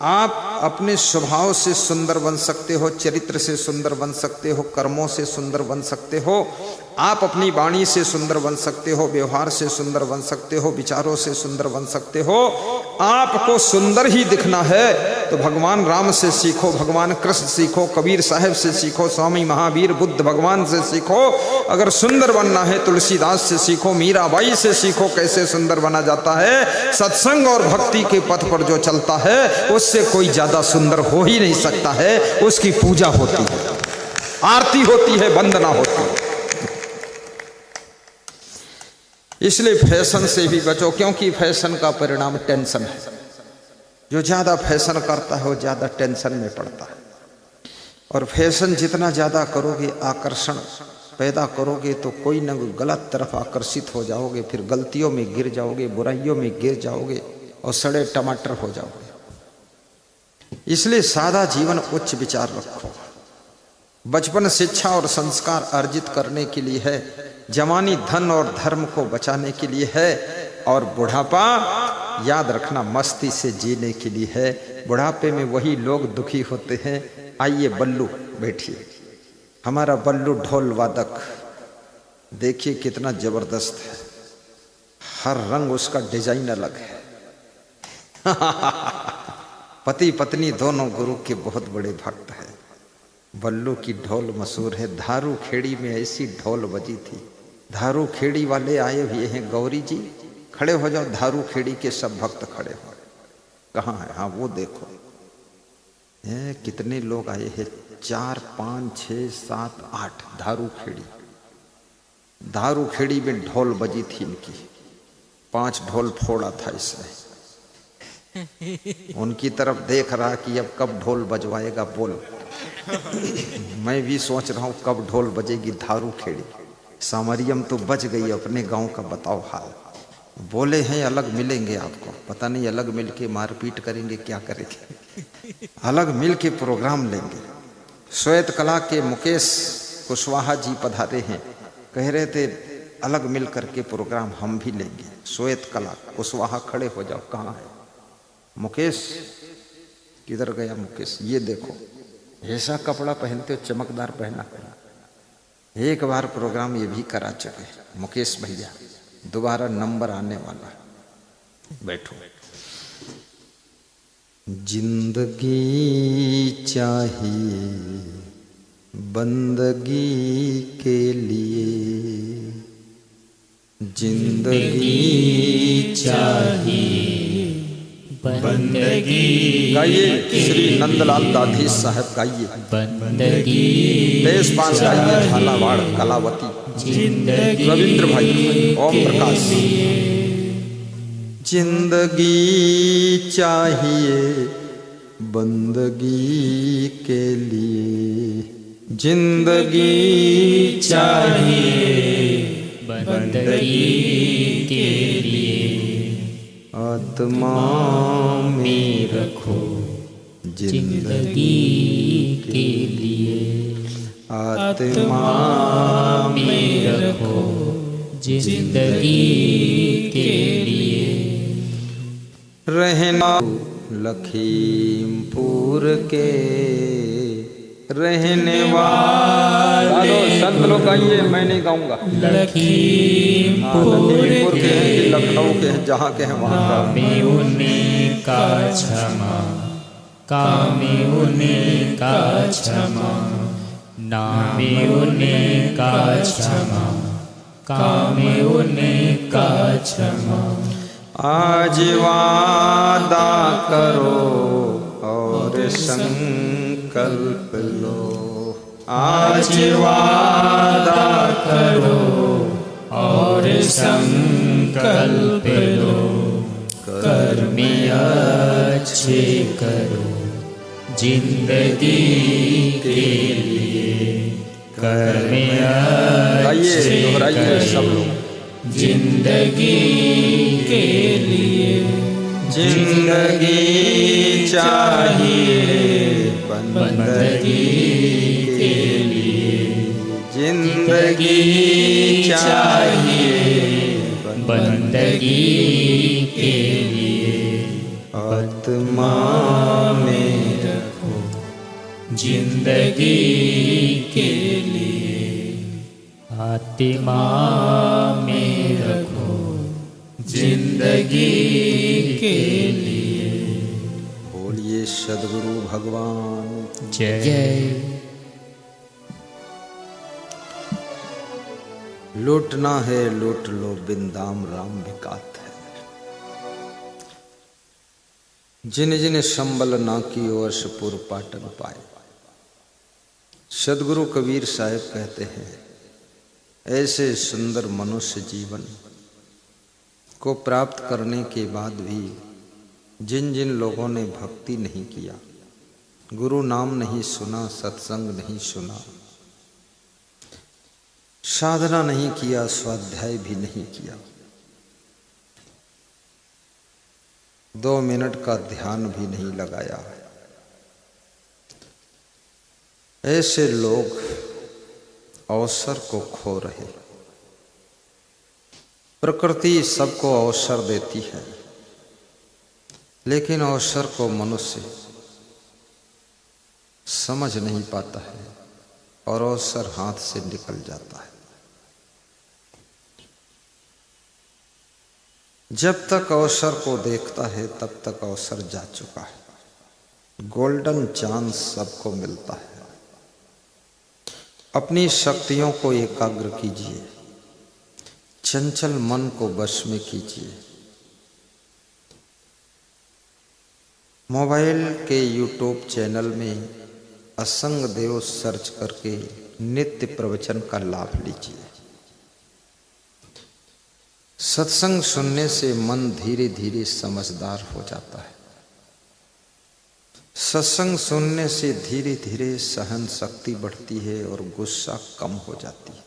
आप अपने स्वभाव से सुंदर बन सकते हो, चरित्र से सुंदर बन सकते हो, कर्मों से सुंदर बन सकते हो, आप अपनी वाणी से सुंदर बन सकते हो, व्यवहार से सुंदर बन सकते हो, विचारों से सुंदर बन सकते हो। आपको सुंदर ही दिखना है तो भगवान राम से सीखो, भगवान कृष्ण सीखो, कबीर साहब से सीखो, स्वामी महावीर बुद्ध भगवान से सीखो। अगर सुंदर बनना है तुलसीदास से सीखो, मीराबाई से सीखो कैसे सुंदर बना जाता है। सत्संग और भक्ति के पथ पर जो चलता है उससे कोई ज्यादा सुंदर हो ही नहीं सकता है। उसकी पूजा होती है, आरती होती है, वंदना होती है। इसलिए फैशन से भी बचो, क्योंकि फैशन का परिणाम टेंशन है। जो ज्यादा फैशन करता है वो ज्यादा टेंशन में पड़ता है। और फैशन जितना ज्यादा करोगे, आकर्षण पैदा करोगे तो कोई न कोई गलत तरफ आकर्षित हो जाओगे, फिर गलतियों में गिर जाओगे, बुराइयों में गिर जाओगे और सड़े टमाटर हो जाओगे। इसलिए सादा जीवन, उच्च विचार रखो। बचपन शिक्षा और संस्कार अर्जित करने के लिए है, जवानी धन और धर्म को बचाने के लिए है, और बुढ़ापा याद रखना मस्ती से जीने के लिए है। बुढ़ापे में वही लोग दुखी होते हैं। आइए बल्लू बैठिए, हमारा बल्लू ढोल वादक देखिए कितना जबरदस्त है, हर रंग उसका डिजाइन अलग है। पति पत्नी दोनों गुरु के बहुत बड़े भक्त हैं। बल्लू की ढोल मशहूर है। धारू खेड़ी में ऐसी ढोल बजी थी। धारू खेड़ी वाले आए हुए हैं। गौरी जी खड़े हो जाओ, धारू खेड़ी के सब भक्त खड़े हो। कहाँ है? हाँ वो देखो, कितने लोग आए हैं, 4 5 6 7 8 धारू खेड़ी। धारू खेड़ी में ढोल बजी थी इनकी, 5 ढोल फोड़ा था इसने। उनकी तरफ देख रहा कि अब कब ढोल बजवाएगा बोल। मैं भी सोच रहा हूं कब ढोल बजेगी धारू खेड़ी। सामरियम तो बज गई, अपने गांव का बताओ हाल। बोले हैं अलग मिलेंगे आपको, पता नहीं अलग मिलके मारपीट करेंगे क्या करेंगे। अलग मिल के प्रोग्राम लेंगे। श्वेत कला के मुकेश कुशवाहा जी पधारे हैं, कह रहे थे अलग मिल करके प्रोग्राम हम भी लेंगे। श्वेत कला कुशवाहा खड़े हो जाओ। कहाँ है मुकेश? किधर गया मुकेश? ये देखो ऐसा कपड़ा पहनते हो, चमकदार पहना पहना। एक बार प्रोग्राम ये भी करा चुके मुकेश भैया, दोबारा नंबर आने वाला। बैठो। जिंदगी चाहिए बंदगी के लिए, जिंदगी चाहिए बंदगी। गाइए श्री नंदलाल दाधी साहब, गाइए बंदगी। देशपाल गाइए झालावाड़ कलावती। रविंद्र भाई, ओम प्रकाश। जिंदगी चाहिए बंदगी के लिए, जिंदगी चाहिए बंदगी के लिए। आत्मा में रखो जिंदगी के लिए, आत्मा में रखो जिंदगी के लिए। रहना लखीमपुर के रहने वाले। संत लोग गाइए, मैं नहीं गाऊंगा। लखीमपुर के, लखनऊ के, जहाँ के हैं वहाँ का। उन्हीं का क्षमा, कामे उन्हीं का क्षमा, नामे उन्हीं का क्षमा, कामे उन्हीं का क्षमा। आज वादा करो और संकल्प लो, आज वादा करो और संकल्प लो। कर्म अच्छे करो जिंदगी के लिए, कर्म अच्छे करो जिंदगी के लिए। जिंदगी चाहिए बंदगी के लिए, जिंदगी चाहिए बंदगी के लिए। आत्मा में रखो जिंदगी के लिए, आत्मा में रखो जिंदगी के लिए। बोलिए सद्गुरु भगवान जय। लूटना है लूट लो बिन दाम राम बिकात है, जिन जिन संबल ना की वर्षपुर पाटन पाए। सदगुरु कबीर साहब कहते हैं ऐसे सुंदर मनुष्य जीवन को प्राप्त करने के बाद भी जिन जिन लोगों ने भक्ति नहीं किया, गुरु नाम नहीं सुना, सत्संग नहीं सुना, साधना नहीं किया, स्वाध्याय भी नहीं किया, 2 मिनट का ध्यान भी नहीं लगाया, ऐसे लोग अवसर को खो रहे। प्रकृति सबको अवसर देती है, लेकिन अवसर को मनुष्य समझ नहीं पाता है और अवसर हाथ से निकल जाता है। जब तक अवसर को देखता है तब तक अवसर जा चुका है। गोल्डन चांस सबको मिलता है। अपनी शक्तियों को एकाग्र कीजिए, चंचल मन को वश में कीजिए। मोबाइल के यूट्यूब चैनल में असंग देव सर्च करके नित्य प्रवचन का लाभ लीजिए। सत्संग सुनने से मन धीरे धीरे समझदार हो जाता है। सत्संग सुनने से धीरे धीरे सहन शक्ति बढ़ती है और गुस्सा कम हो जाती है।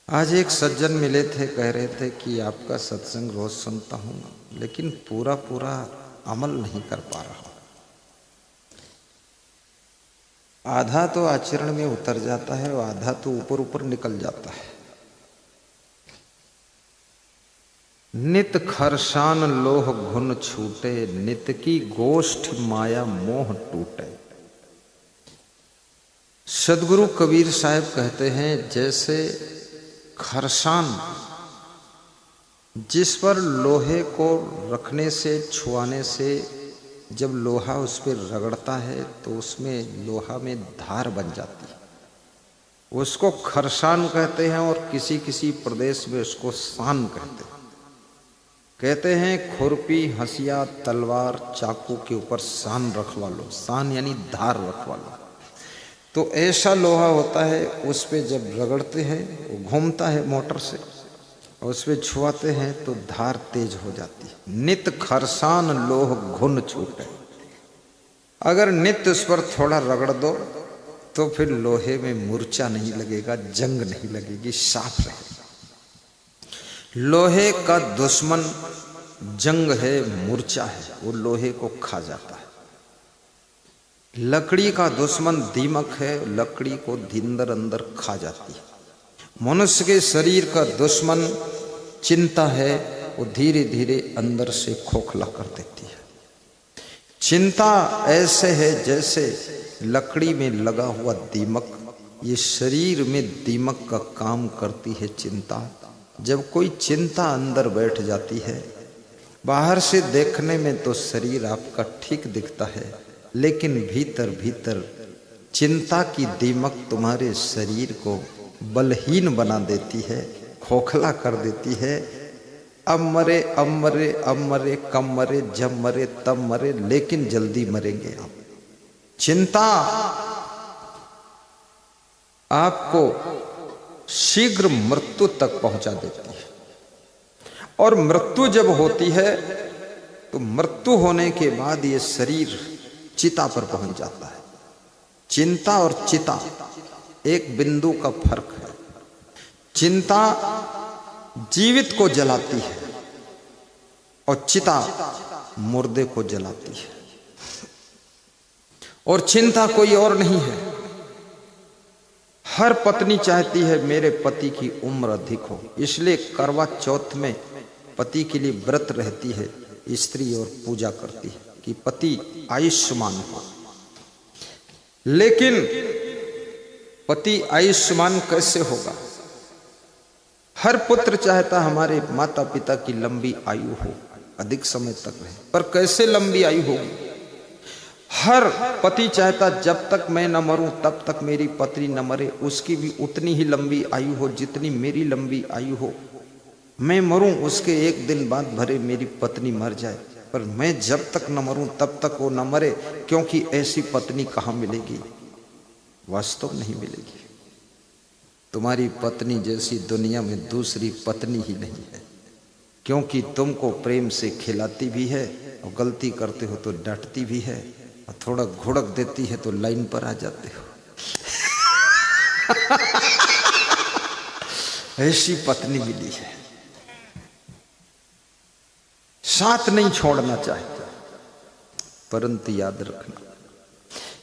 आज एक सज्जन मिले थे, कह रहे थे कि आपका सत्संग रोज सुनता हूँ, लेकिन पूरा अमल नहीं कर पा रहा। आधा तो आचरण में उतर जाता है और आधा तो ऊपर ऊपर निकल जाता है। नित खरसान लोह घुन छूटे, नित की गोष्ठ माया मोह टूटे। सदगुरु कबीर साहब कहते हैं जैसे खरसान जिस पर लोहे को रखने से, छुआने से जब लोहा उस पर रगड़ता है तो उसमें लोहा में धार बन जाती है, उसको खरसान कहते हैं। और किसी किसी प्रदेश में उसको सान कहते हैं। कहते हैं खुरपी, हंसिया, तलवार, चाकू के ऊपर सान रखवा लो। सान यानी धार रखवा लो। तो ऐसा लोहा होता है, उस पे जब रगड़ते हैं वो घूमता है मोटर से, और उस पे छुआते हैं तो धार तेज हो जाती है। नित खरसान लोह घुन छूटे। अगर नित्य उस पर थोड़ा रगड़ दो तो फिर लोहे में मूर्छा नहीं लगेगा, जंग नहीं लगेगी, साफ रहेगा। लोहे का दुश्मन जंग है, मूर्छा है, वो लोहे को खा जाता है। लकड़ी का दुश्मन दीमक है, लकड़ी को अंदर अंदर खा जाती है। मनुष्य के शरीर का दुश्मन चिंता है, वो धीरे धीरे अंदर से खोखला कर देती है। चिंता ऐसे है जैसे लकड़ी में लगा हुआ दीमक, ये शरीर में दीमक का काम करती है चिंता। जब कोई चिंता अंदर बैठ जाती है, बाहर से देखने में तो शरीर आपका ठीक दिखता है, लेकिन भीतर भीतर चिंता की दीमक तुम्हारे शरीर को बलहीन बना देती है, खोखला कर देती है। अब मरे, अब मरे, अब मरे, कब मरे, जब मरे, तब मरे, लेकिन जल्दी मरेंगे आप। चिंता आपको शीघ्र मृत्यु तक पहुंचा देती है। और मृत्यु जब होती है तो मृत्यु होने के बाद ये शरीर चिता पर पहुंच जाता है। चिंता और चिता एक बिंदु का फर्क है। चिंता जीवित को जलाती है और चिता मुर्दे को जलाती है। और चिंता कोई और नहीं है। हर पत्नी चाहती है मेरे पति की उम्र अधिक हो, इसलिए करवा चौथ में पति के लिए व्रत रहती है स्त्री और पूजा करती है कि पति आयुष्मान हो। लेकिन पति आयुष्मान कैसे होगा? हर पुत्र चाहता हमारे माता पिता की लंबी आयु हो, अधिक समय तक रहे, पर कैसे लंबी आयु होगी? हर पति चाहता जब तक मैं न मरूं तब तक मेरी पत्नी न मरे, उसकी भी उतनी ही लंबी आयु हो जितनी मेरी लंबी आयु हो। मैं मरूं उसके एक दिन बाद भरे मेरी पत्नी मर जाए, पर मैं जब तक न मरूं तब तक वो न मरे, क्योंकि ऐसी पत्नी कहाँ मिलेगी? वास्तव नहीं मिलेगी। तुम्हारी पत्नी जैसी दुनिया में दूसरी पत्नी ही नहीं है, क्योंकि तुमको प्रेम से खिलाती भी है और गलती करते हो तो डांटती भी है, और थोड़ा घुड़क देती है तो लाइन पर आ जाते हो। ऐसी पत्नी मिली है। साथ नहीं छोड़ना चाहता, परंतु याद रखना,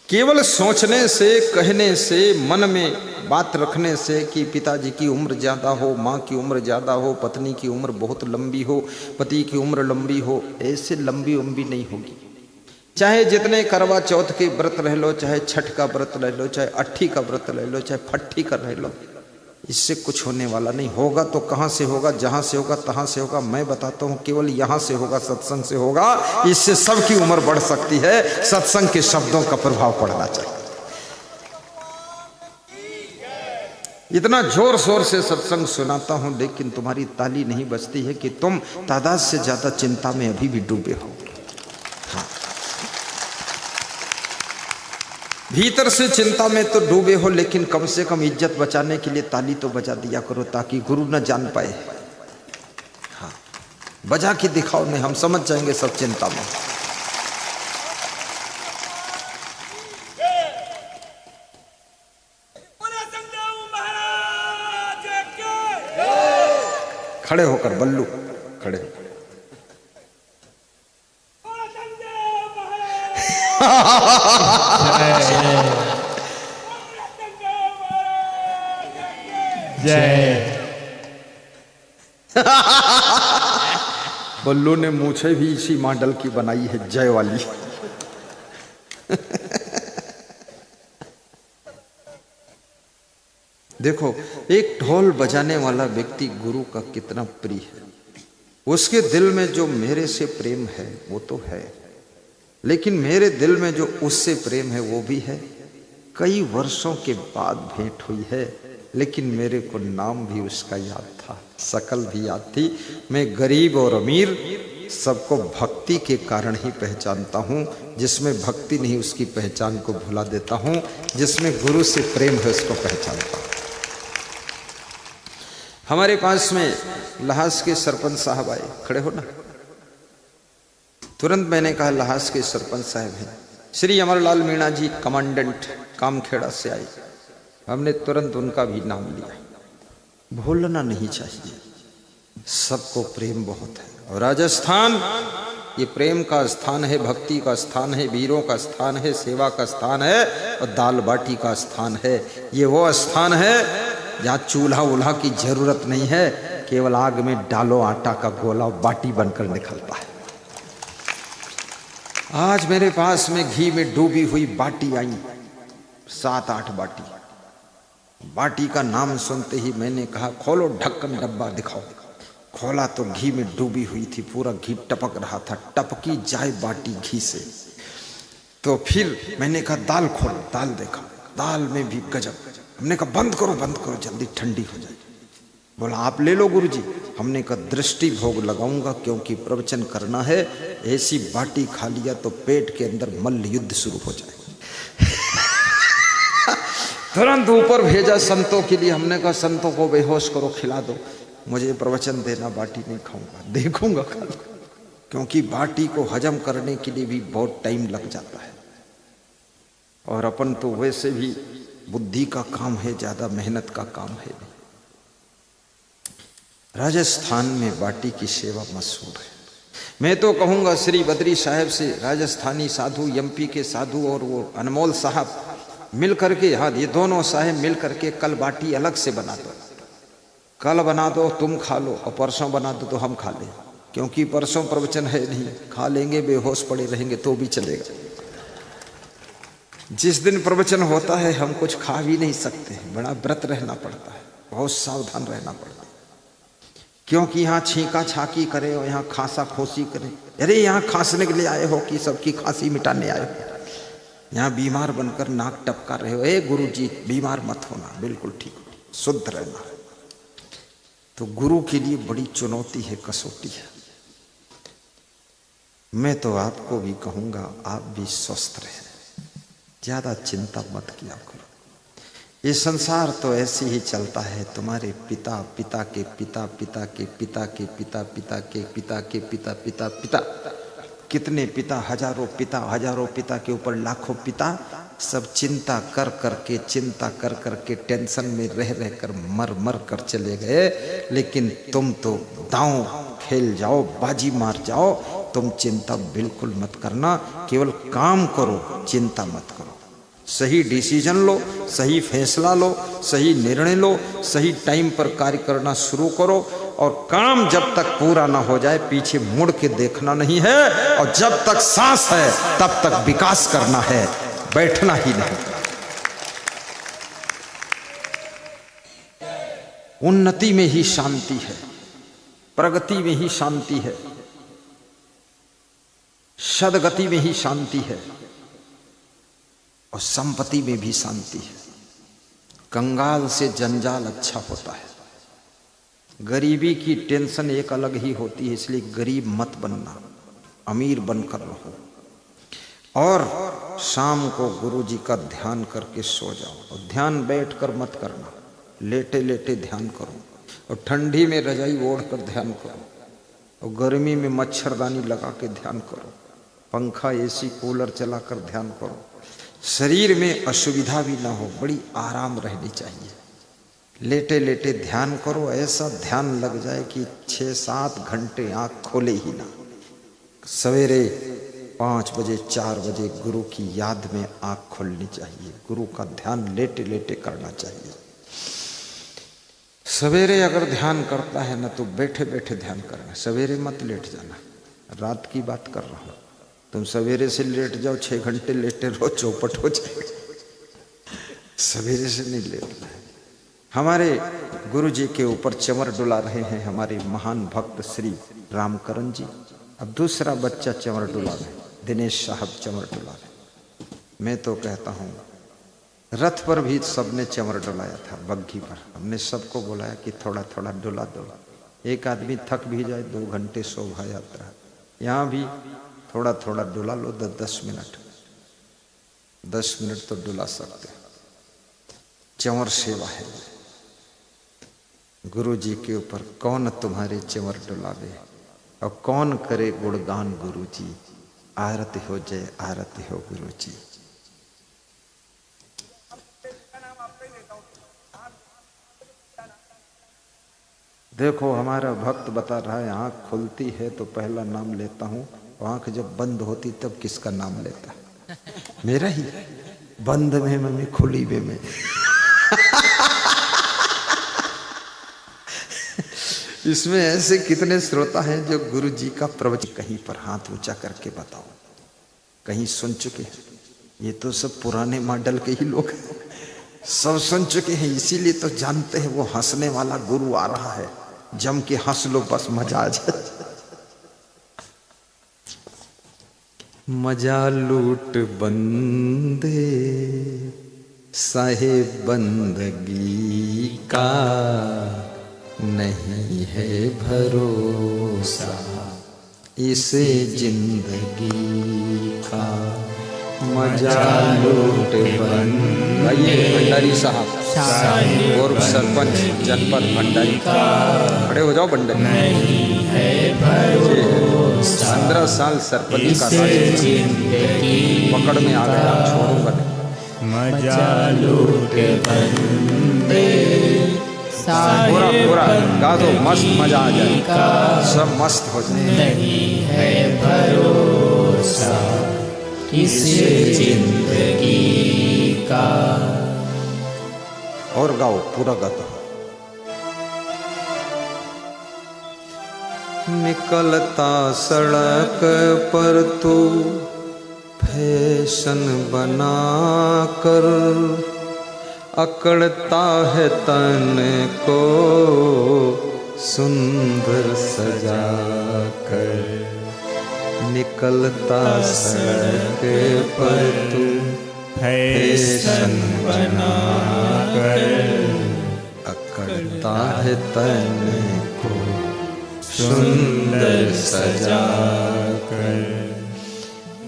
केवल सोचने से, कहने से, मन में बात रखने से कि पिताजी की उम्र ज्यादा हो, माँ की उम्र ज्यादा हो, पत्नी की उम्र बहुत लंबी हो, पति की उम्र लंबी हो, ऐसे लंबी नहीं होगी। चाहे जितने करवा चौथ के व्रत रह लो, चाहे छठ का व्रत रह लो, चाहे अट्ठी का व्रत रह लो, चाहे फट्ठी का रह लो, इससे कुछ होने वाला नहीं। होगा तो कहाँ से होगा? जहाँ से होगा तहाँ से होगा। मैं बताता हूँ, केवल यहाँ से होगा, सत्संग से होगा। इससे सबकी उम्र बढ़ सकती है। सत्संग के शब्दों का प्रभाव पड़ना चाहिए। इतना जोर शोर से सत्संग सुनाता हूँ, लेकिन तुम्हारी ताली नहीं बजती है कि तुम तादाद से ज्यादा चिंता में अभी भी डूबे हो। हाँ, भीतर से चिंता में तो डूबे हो, लेकिन कम से कम इज्जत बचाने के लिए ताली तो बजा दिया करो, ताकि गुरु न जान पाए। हाँ, बजा के दिखाओ, नहीं हम समझ जाएंगे सब चिंता में। खड़े होकर बल्लू, खड़े होकर जय। बल्लू ने मूछे भी इसी मॉडल की बनाई है, जय वाली। देखो, एक ढोल बजाने वाला व्यक्ति गुरु का कितना प्रिय है। उसके दिल में जो मेरे से प्रेम है वो तो है, लेकिन मेरे दिल में जो उससे प्रेम है वो भी है। कई वर्षों के बाद भेंट हुई है, लेकिन मेरे को नाम भी उसका याद था, शकल भी याद थी। मैं गरीब और अमीर सबको भक्ति के कारण ही पहचानता हूँ। जिसमें भक्ति नहीं उसकी पहचान को भुला देता हूँ, जिसमें गुरु से प्रेम है उसको पहचानता हूँ। हमारे पास में लहास के सरपंच साहब आए, खड़े हो ना। तुरंत मैंने कहा लहास के सरपंच साहब हैं, श्री अमरलाल मीणा जी कमांडेंट कामखेड़ा से आए। हमने तुरंत उनका भी नाम लिया। भूलना नहीं चाहिए, सबको प्रेम बहुत है। और राजस्थान ये प्रेम का स्थान है, भक्ति का स्थान है, वीरों का स्थान है, सेवा का स्थान है और दाल बाटी का स्थान है। ये वो स्थान है जहाँ चूल्हा उल्हा की जरूरत नहीं है, केवल आग में डालो आटा का गोला बाटी बनकर निकलता है। आज मेरे पास में घी में डूबी हुई बाटी आई, 7-8 बाटी। बाटी का नाम सुनते ही मैंने कहा खोलो ढक्कन, डब्बा दिखाओ। खोला तो घी में डूबी हुई थी, पूरा घी टपक रहा था, टपकी जाए बाटी घी से। तो फिर मैंने कहा दाल खोलो, दाल देखा, दाल में भी गजब। हमने कहा बंद करो जल्दी ठंडी हो जाए। बोला आप ले लो गुरुजी। हमने कहा दृष्टि भोग लगाऊंगा, क्योंकि प्रवचन करना है। ऐसी बाटी खा लिया तो पेट के अंदर मल्ल युद्ध शुरू हो जाए। तुरंत ऊपर भेजा संतों के लिए। हमने कहा संतों को बेहोश करो, खिला दो। मुझे प्रवचन देना, बाटी नहीं खाऊंगा, देखूंगा कल, क्योंकि बाटी को हजम करने के लिए भी बहुत टाइम लग जाता है। और अपन तो वैसे भी बुद्धि का काम है, ज्यादा मेहनत का काम है नहीं। राजस्थान में बाटी की सेवा मशहूर है। मैं तो कहूँगा श्री बद्री साहब से, राजस्थानी साधु, एमपी के साधु और वो अनमोल साहब मिल करके, हाँ ये दोनों साहब मिल करके कल बाटी अलग से बना दो। कल बना दो तुम खा लो और परसों बना दो तो हम खा लें। क्योंकि परसों प्रवचन है नहीं, खा लेंगे बेहोश पड़े रहेंगे तो भी चलेगा। जिस दिन प्रवचन होता है हम कुछ खा भी नहीं सकते, बड़ा व्रत रहना पड़ता है, बहुत सावधान रहना पड़ता है, क्योंकि यहाँ छींका छाकी करे और यहाँ खांसा खोसी करे। अरे यहाँ खांसने के लिए आए हो कि सबकी खांसी मिटाने आए हो? यहाँ बीमार बनकर नाक टपका रहे हो। ए गुरु जी बीमार मत होना, बिल्कुल ठीक, शुद्ध रहना। तो गुरु के लिए बड़ी चुनौती है, कसौटी है। मैं तो आपको भी कहूंगा आप भी स्वस्थ रहे, ज्यादा चिंता मत किया करो। ये संसार तो ऐसे ही चलता है। तुम्हारे पिता, पिता के पिता, पिता के पिता के पिता, पिता के पिता के पिता, पिता पिता, कितने पिता, हजारों पिता के ऊपर लाखों पिता, सब चिंता कर करके टेंशन में रह कर मर कर चले गए। लेकिन तुम तो दांव खेल जाओ, बाजी मार जाओ। तुम चिंता बिल्कुल मत करना, केवल काम करो, चिंता मत करो। सही डिसीजन लो, सही फैसला लो, सही निर्णय लो, सही टाइम पर कार्य करना शुरू करो। और काम जब तक पूरा ना हो जाए पीछे मुड़ के देखना नहीं है। और जब तक सांस है तब तक विकास करना है, बैठना ही नहीं। उन्नति में ही शांति है, प्रगति में ही शांति है, सदगति में ही शांति है, और संपत्ति में भी शांति है। कंगाल से जंजाल अच्छा होता है। गरीबी की टेंशन एक अलग ही होती है, इसलिए गरीब मत बनना, अमीर बनकर रहो। और शाम को गुरु जी का ध्यान करके सो जाओ। और ध्यान बैठकर मत करना, लेटे लेटे ध्यान करो। और ठंडी में रजाई ओढ़कर ध्यान करो, और गर्मी में मच्छरदानी लगा के ध्यान करो, पंखा एसी कूलर चलाकर ध्यान करो। शरीर में असुविधा भी ना हो, बड़ी आराम रहनी चाहिए। लेटे लेटे ध्यान करो, ऐसा ध्यान लग जाए कि 6-7 घंटे आँख खोले ही ना। सवेरे 5 बजे 4 बजे गुरु की याद में आँख खोलनी चाहिए। गुरु का ध्यान लेटे लेटे करना चाहिए। सवेरे अगर ध्यान करता है ना तो बैठे बैठे ध्यान करना। सवेरे मत लेट जाना, रात की बात कर रहा हूँ। तुम सवेरे से लेट जाओ, 6 घंटे लेटे रहो, चौपट हो जाएगा। सवेरे से नहीं लेटना है। हमारे गुरु जी के ऊपर चंवर डुला रहे हैं हमारे महान भक्त श्री रामकरण जी। अब दूसरा बच्चा चंवर डुला रहे, दिनेश साहब चंवर डुला रहे। मैं तो कहता हूँ रथ पर भी सबने चंवर डुलाया था, बग्घी पर। हमने सबको बुलाया कि थोड़ा थोड़ा डुला दो। एक आदमी थक भी जाए, 2 घंटे शोभा यात्रा, यहाँ भी थोड़ा थोड़ा डुला लो। 10 मिनट 10 मिनट तो डुला सकते। चंवर सेवा है। गुरु जी के ऊपर कौन तुम्हारे चंवर डुलावे और कौन करे गुणगान गुरु जी। आरती हो जय आरती हो गुरु जी। देखो हमारा भक्त बता रहा है आंख खुलती है तो पहला नाम लेता हूं, आंख जब बंद होती तब किसका नाम लेता? मेरा ही। बंद में मैं, खुली में मैं। इसमें ऐसे कितने श्रोता हैं जो गुरु जी का प्रवचन कहीं पर हाथ ऊंचा करके बताओ, कहीं सुन चुके हैं? ये तो सब पुराने मॉडल के ही लोग हैं, सब सुन चुके हैं, इसीलिए तो जानते हैं वो हंसने वाला गुरु आ रहा है। जम के हंस लो, बस मजा आ जाए। मजा लूट बंदे साहेब बंदगी का, नहीं है भरोसा इसे जिंदगी का। मजा लूट बंदे। भंडारी साहब और सरपंच जनपद भंडारी, खड़े हो जाओ भंडारी। 15 साल सरपंच का पकड़ में आ गया, छोड़ूंगा नहीं। मजा लूट बंदे पूरा पूरा गा दो, मस्त मजा आ जाए, सब मस्त हो जाए। नहीं है भरोसा इसे जिंदगी का। और गाओ, पूरा गाता। निकलता सड़क पर तू फैशन बना कर, अकड़ता है तन को सुंदर सजा कर। निकलता सड़क पर तू फैशन बना कर, अकड़ता है तन को सुंदर सजा कर।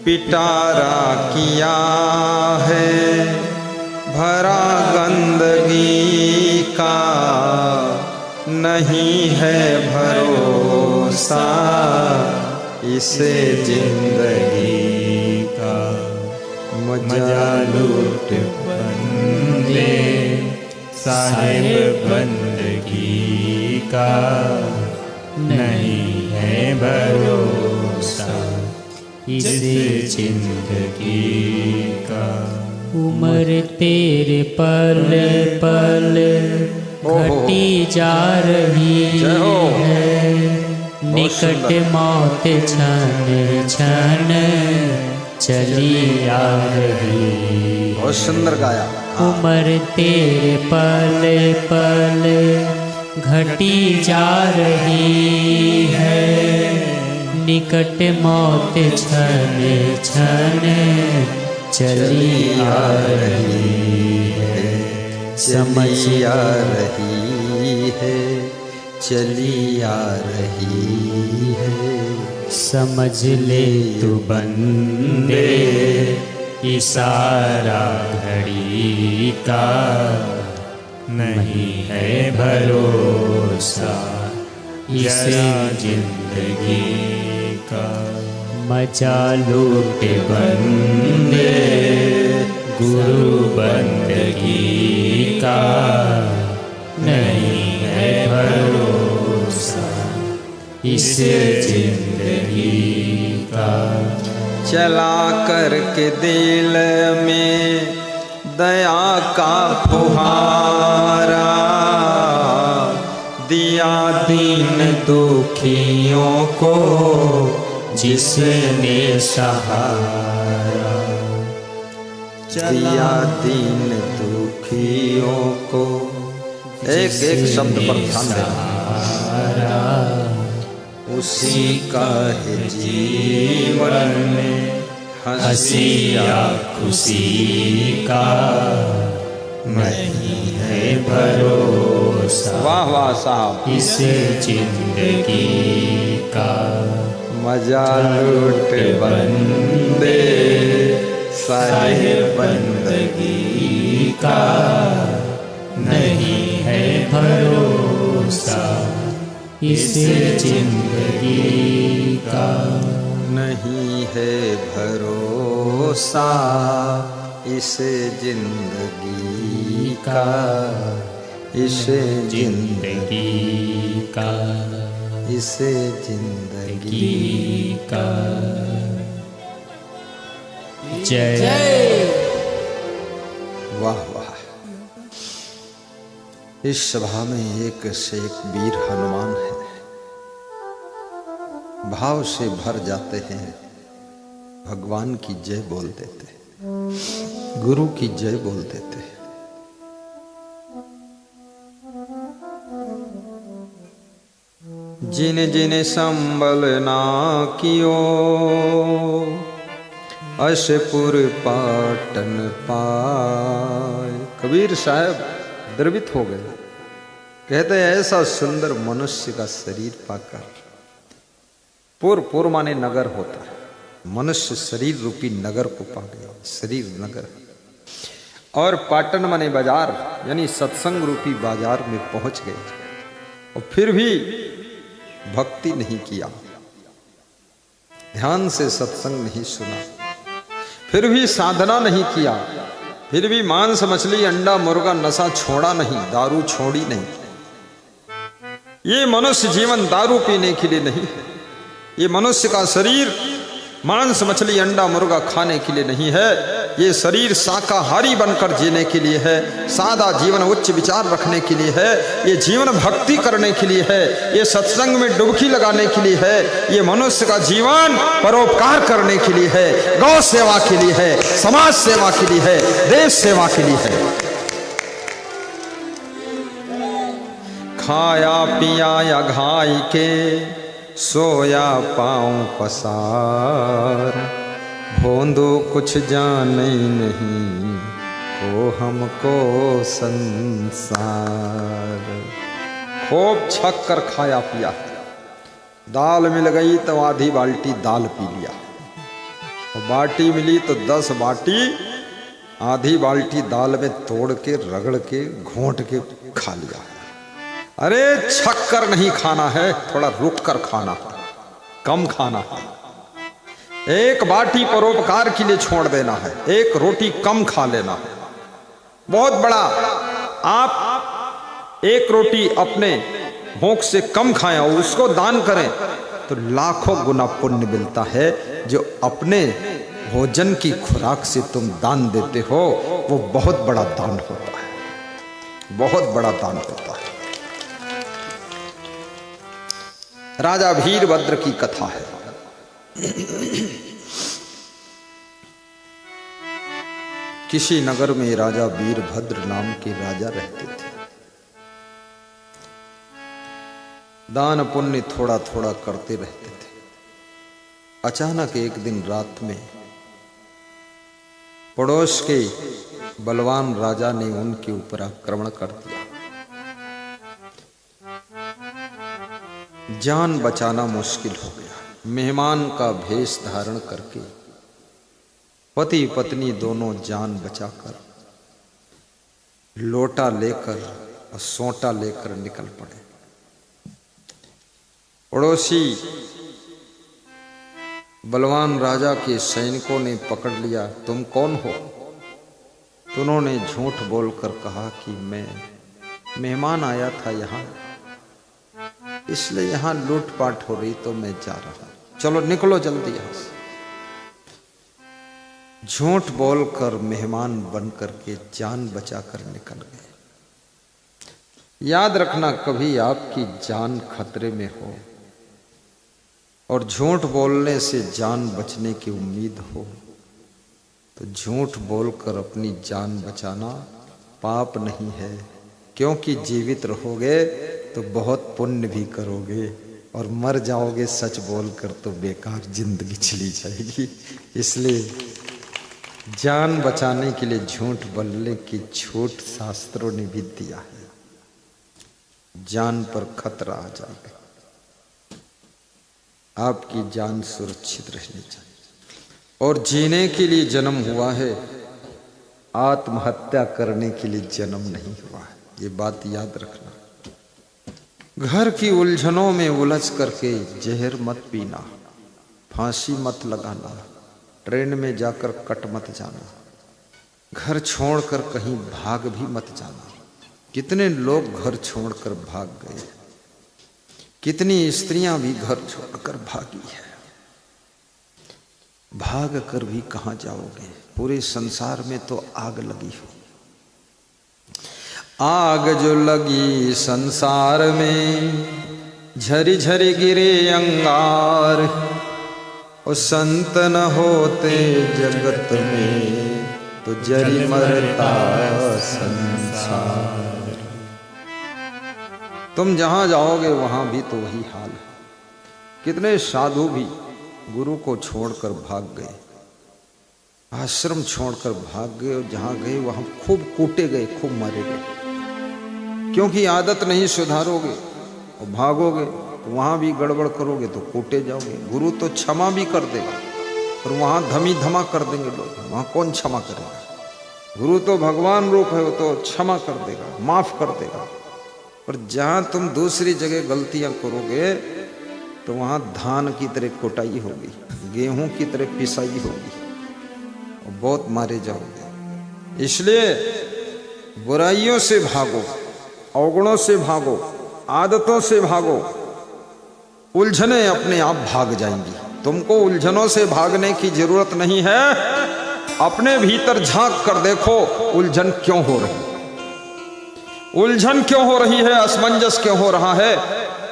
पिटारा किया है भरा गंदगी का, नहीं है भरोसा इसे जिंदगी का। मजा लूट बंदे साहिब बंदगी का, नहीं है भरोसा इसे जिंदगी का। उम्र तेरे पल पल घटी जा रही है, निकट मौत क्षण क्षण चली आ रही। बहुत सुंदर गाया। उम्र तेरे पल पल घटी जा रही है, निकट मौत क्षण क्षण चली आ रही है। समझ आ रही है, चली आ रही है। समझ ले तू बंदे इशारा घड़ी का, नहीं है भरोसा इसे जिंदगी का। मजा लूट बंदे गुरु बंदगी का, नहीं है भरोसा इसे जिंदगी का। चला करके दिल में दया का फुहारा, दिया दीन दुखियों को जिसने सहारा। दिया दीन दुखियों को, एक एक शब्द पर ध्यान देना। उसी का है जीवन में हंसी या खुशी का, नहीं है भरोसा। वाह वाह साहब। इसे जिंदगी का। मजा लूट बंदे साहिब बंदगी का, नहीं है भरोसा इसे जिंदगी का। नहीं है भरोसा इसे जिंदगी का, इसे जिंदगी का, इसे जिंदगी का। जय। वाह वाह। इस सभा में एक से एक वीर हनुमान है, भाव से भर जाते हैं, भगवान की जय बोल देते हैं, गुरु की जय बोल देते हैं। जिन जिन संबल ना कियो, अशपुर पाटन पाए। कबीर साहब द्रवित हो गए, कहते हैं ऐसा सुंदर मनुष्य का शरीर पाकर। पुर माने नगर होता है, मनुष्य शरीर रूपी नगर को पा गया, शरीर नगर। और पाटन माने बाजार, यानी सत्संग रूपी बाजार में पहुंच गए, और फिर भी भक्ति नहीं किया, ध्यान से सत्संग नहीं सुना, फिर भी साधना नहीं किया, फिर भी मांस मछली अंडा मुर्गा नशा छोड़ा नहीं, दारू छोड़ी नहीं। ये मनुष्य जीवन दारू पीने के लिए नहीं है, ये मनुष्य का शरीर मांस मछली अंडा मुर्गा खाने के लिए नहीं है। ये शरीर शाकाहारी बनकर जीने के लिए है, सादा जीवन उच्च विचार रखने के लिए है, ये जीवन भक्ति करने के लिए है, ये सत्संग में डुबकी लगाने के लिए है, ये मनुष्य का जीवन परोपकार करने के लिए है, गौ सेवा के लिए है, समाज सेवा के लिए है, देश सेवा के लिए है। खाया पिया या घाई के सोया पाँव पसार, भोंदू कुछ जाने नहीं को हमको संसार। खूब छक कर खाया पिया, दाल मिल गई तो आधी बाल्टी दाल पी लिया, और बाटी मिली तो 10 बाटी आधी बाल्टी दाल में तोड़ के रगड़ के घोंट के खा लिया। अरे छक कर नहीं खाना है, थोड़ा रुक कर खाना है, कम खाना है। एक बाटी परोपकार के लिए छोड़ देना है, एक रोटी कम खा लेना है। बहुत बड़ा आप एक रोटी अपने भोग से कम खाएं और उसको दान करें तो लाखों गुना पुण्य मिलता है। जो अपने भोजन की खुराक से तुम दान देते हो वो बहुत बड़ा दान होता है, बहुत बड़ा दान होता है। राजा वीरभद्र की कथा है। किसी नगर में राजा वीरभद्र नाम के राजा रहते थे। दान पुण्य थोड़ा थोड़ा करते रहते थे। अचानक एक दिन रात में पड़ोस के बलवान राजा ने उनके ऊपर आक्रमण कर दिया। जान बचाना मुश्किल हो गया। मेहमान का भेष धारण करके पति पत्नी दोनों जान बचाकर लोटा लेकर और सोंटा लेकर निकल पड़े। पड़ोसी बलवान राजा के सैनिकों ने पकड़ लिया। तुम कौन हो? तो उन्होंने झूठ बोलकर कहा कि मैं मेहमान आया था यहाँ, इसलिए यहाँ लूटपाट हो रही तो मैं जा रहा। चलो निकलो जल्दी यहाँ से। झूठ बोलकर मेहमान बन करके जान बचाकर निकल गए। याद रखना, कभी आपकी जान खतरे में हो और झूठ बोलने से जान बचने की उम्मीद हो तो झूठ बोलकर अपनी जान बचाना पाप नहीं है, क्योंकि जीवित रहोगे तो बहुत पुण्य भी करोगे और मर जाओगे सच बोलकर तो बेकार जिंदगी चली जाएगी। इसलिए जान बचाने के लिए झूठ बोलने की छूट शास्त्रों ने भी दिया है। जान पर खतरा आ जाएगा, आपकी जान सुरक्षित रहनी चाहिए। और जीने के लिए जन्म हुआ है, आत्महत्या करने के लिए जन्म नहीं हुआ है, ये बात याद रखना। घर की उलझनों में उलझ करके जहर मत पीना, फांसी मत लगाना, ट्रेन में जाकर कट मत जाना, घर छोड़कर कहीं भाग भी मत जाना। कितने लोग घर छोड़कर भाग गए, कितनी स्त्रियां भी घर छोड़कर भागी है। भाग कर भी कहां जाओगे? पूरे संसार में तो आग लगी हो। आग जो लगी संसार में झरी झरी गिरे अंगार, और संत न होते जगत में तो जरी मरता संसार। तुम जहां जाओगे वहां भी तो वही हाल है। कितने साधु भी गुरु को छोड़कर भाग गए, आश्रम छोड़कर भाग गए, और जहां गए वहां खूब कूटे गए, खूब मारे गए। क्योंकि आदत नहीं सुधारोगे और भागोगे तो वहां भी गड़बड़ करोगे तो कूटे जाओगे। गुरु तो क्षमा भी कर देगा, और वहां धमी धमा कर देंगे लोग, वहां कौन क्षमा करेगा? गुरु तो भगवान रूप है, वो तो क्षमा कर देगा, माफ कर देगा। पर जहां तुम दूसरी जगह गलतियां करोगे तो वहां धान की तरह कुटाई होगी, गेहूं की तरह पिसाई होगी और बहुत मारे जाओगे। इसलिए बुराइयों से भागो, अवगुणों से भागो, आदतों से भागो। उलझने अपने आप भाग जाएंगी। तुमको उलझनों से भागने की जरूरत नहीं है, अपने भीतर झांक कर देखो, उलझन क्यों हो रही, उलझन क्यों हो रही है, असमंजस क्यों हो रहा है?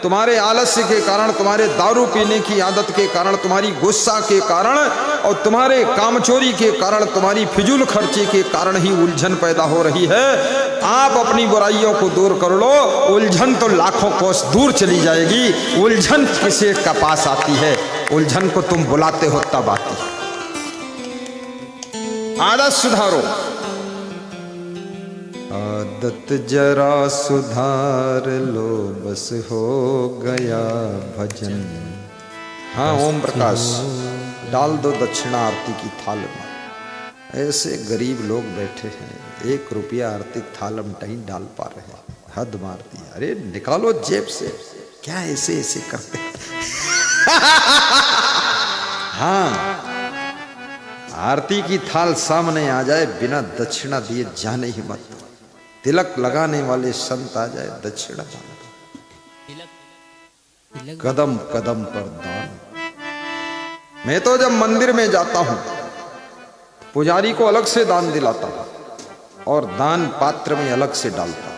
तुम्हारे आलस्य के कारण, तुम्हारे दारू पीने की आदत के कारण, तुम्हारी गुस्सा के कारण और तुम्हारे कामचोरी के कारण, तुम्हारी फिजूल खर्ची के कारण ही उलझन पैदा हो रही है। आप अपनी बुराइयों को दूर कर लो, उलझन तो लाखों कोस दूर चली जाएगी। उलझन किसी एक का पास आती है, उलझन को तुम बुलाते हो तब आती है। आदत सुधारो, आदत जरा सुधार लो, बस हो गया भजन। हाँ ओम प्रकाश, डाल दो दक्षिणा आरती की थाल में। ऐसे गरीब लोग बैठे हैं, 1 रुपया आरती थाल में नहीं डाल पा रहे हैं, हद मार दी। अरे निकालो जेब से, क्या ऐसे ऐसे करते हैं? हाँ, आरती की थाल सामने आ जाए, बिना दक्षिणा दिए जाने ही मत। तिलक लगाने वाले संत आ जाए, दक्षिणा कदम कदम पर दान। मैं तो जब मंदिर में जाता हूं, पुजारी को अलग से दान दिलाता हूं और दान पात्र में अलग से डालता हूं।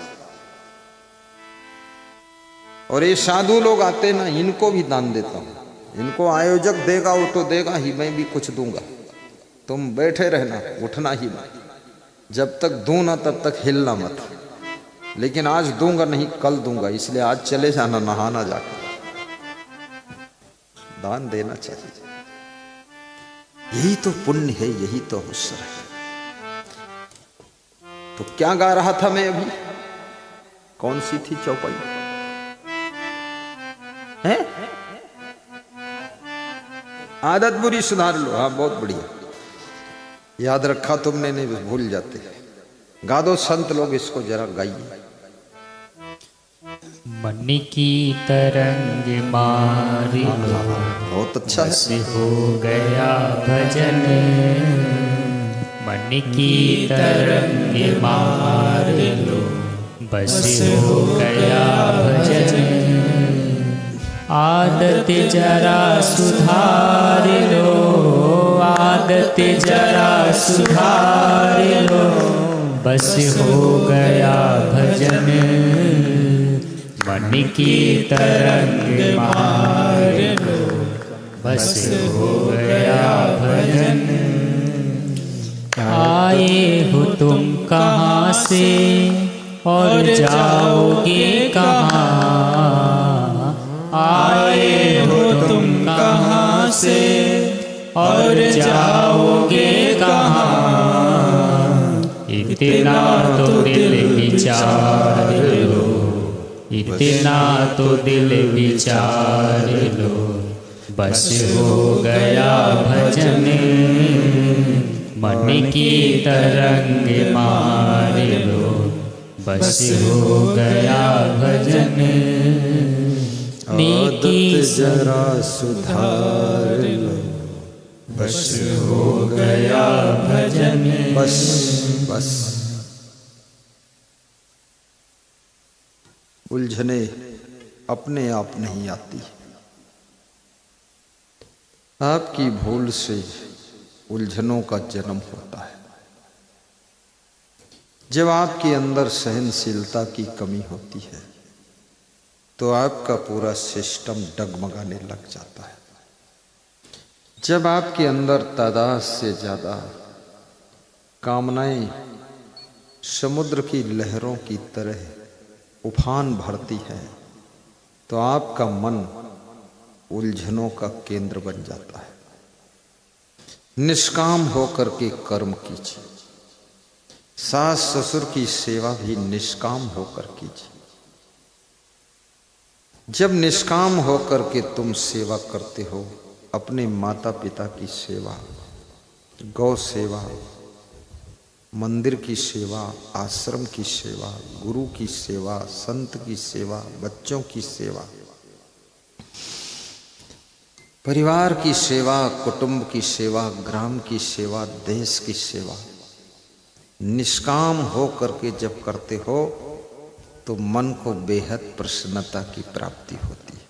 और ये साधु लोग आते ना, इनको भी दान देता हूं। इनको आयोजक देगा वो तो देगा ही, मैं भी कुछ दूंगा। तुम बैठे रहना, उठना ही मत। जब तक दूं ना तब तक हिलना मत। लेकिन आज दूंगा नहीं, कल दूंगा, इसलिए आज चले जाना नहाना जाकर। दान देना चाहिए, यही तो पुण्य है, यही तो अवसर है। तो क्या गा रहा था मैं अभी? कौन सी थी चौपाई है? आदत बुरी सुधार लो। हाँ बहुत बढ़िया, याद रखा तुमने, नहीं भूल जाते। गा दो संत लोग, इसको जरा गाइए। मन की तरंग मार लो, बहुत अच्छा है। बस हो गया भजन। मन की तरंग मार लो, बस हो गया भजन। आदत जरा सुधार लो, आदत जरा सुधार लो, बस हो गया भजन। मन की तरंग मार लो, बस हो गया भजन। आए हो तुम कहाँ से और जाओगे कहाँ? आए हो तुम कहाँ से और जाओगे कहाँ? इतना तो दिल विचार लो, इतना तो दिल विचार लो, बस हो गया भजन। मन की तरंग मार लो, बस हो गया भजन। आदत जरा सुधार लो, बस हो गया भजन। बस बस। उलझने अपने आप नहीं आती, आपकी भूल से उलझनों का जन्म होता है। जब आपके अंदर सहनशीलता की कमी होती है तो आपका पूरा सिस्टम डगमगाने लग जाता है। जब आपके अंदर तादाद से ज्यादा कामनाएं समुद्र की लहरों की तरह उफान भरती है तो आपका मन उलझनों का केंद्र बन जाता है। निष्काम होकर के कर्म कीजिए, सास ससुर की सेवा भी निष्काम होकर कीजिए। जब निष्काम होकर के तुम सेवा करते हो, अपने माता पिता की सेवा, गौ सेवा, मंदिर की सेवा, आश्रम की सेवा, गुरु की सेवा, संत की सेवा, बच्चों की सेवा, परिवार की सेवा, कुटुंब की सेवा, ग्राम की सेवा, देश की सेवा, निष्काम हो करके जब करते हो तो मन को बेहद प्रसन्नता की प्राप्ति होती है।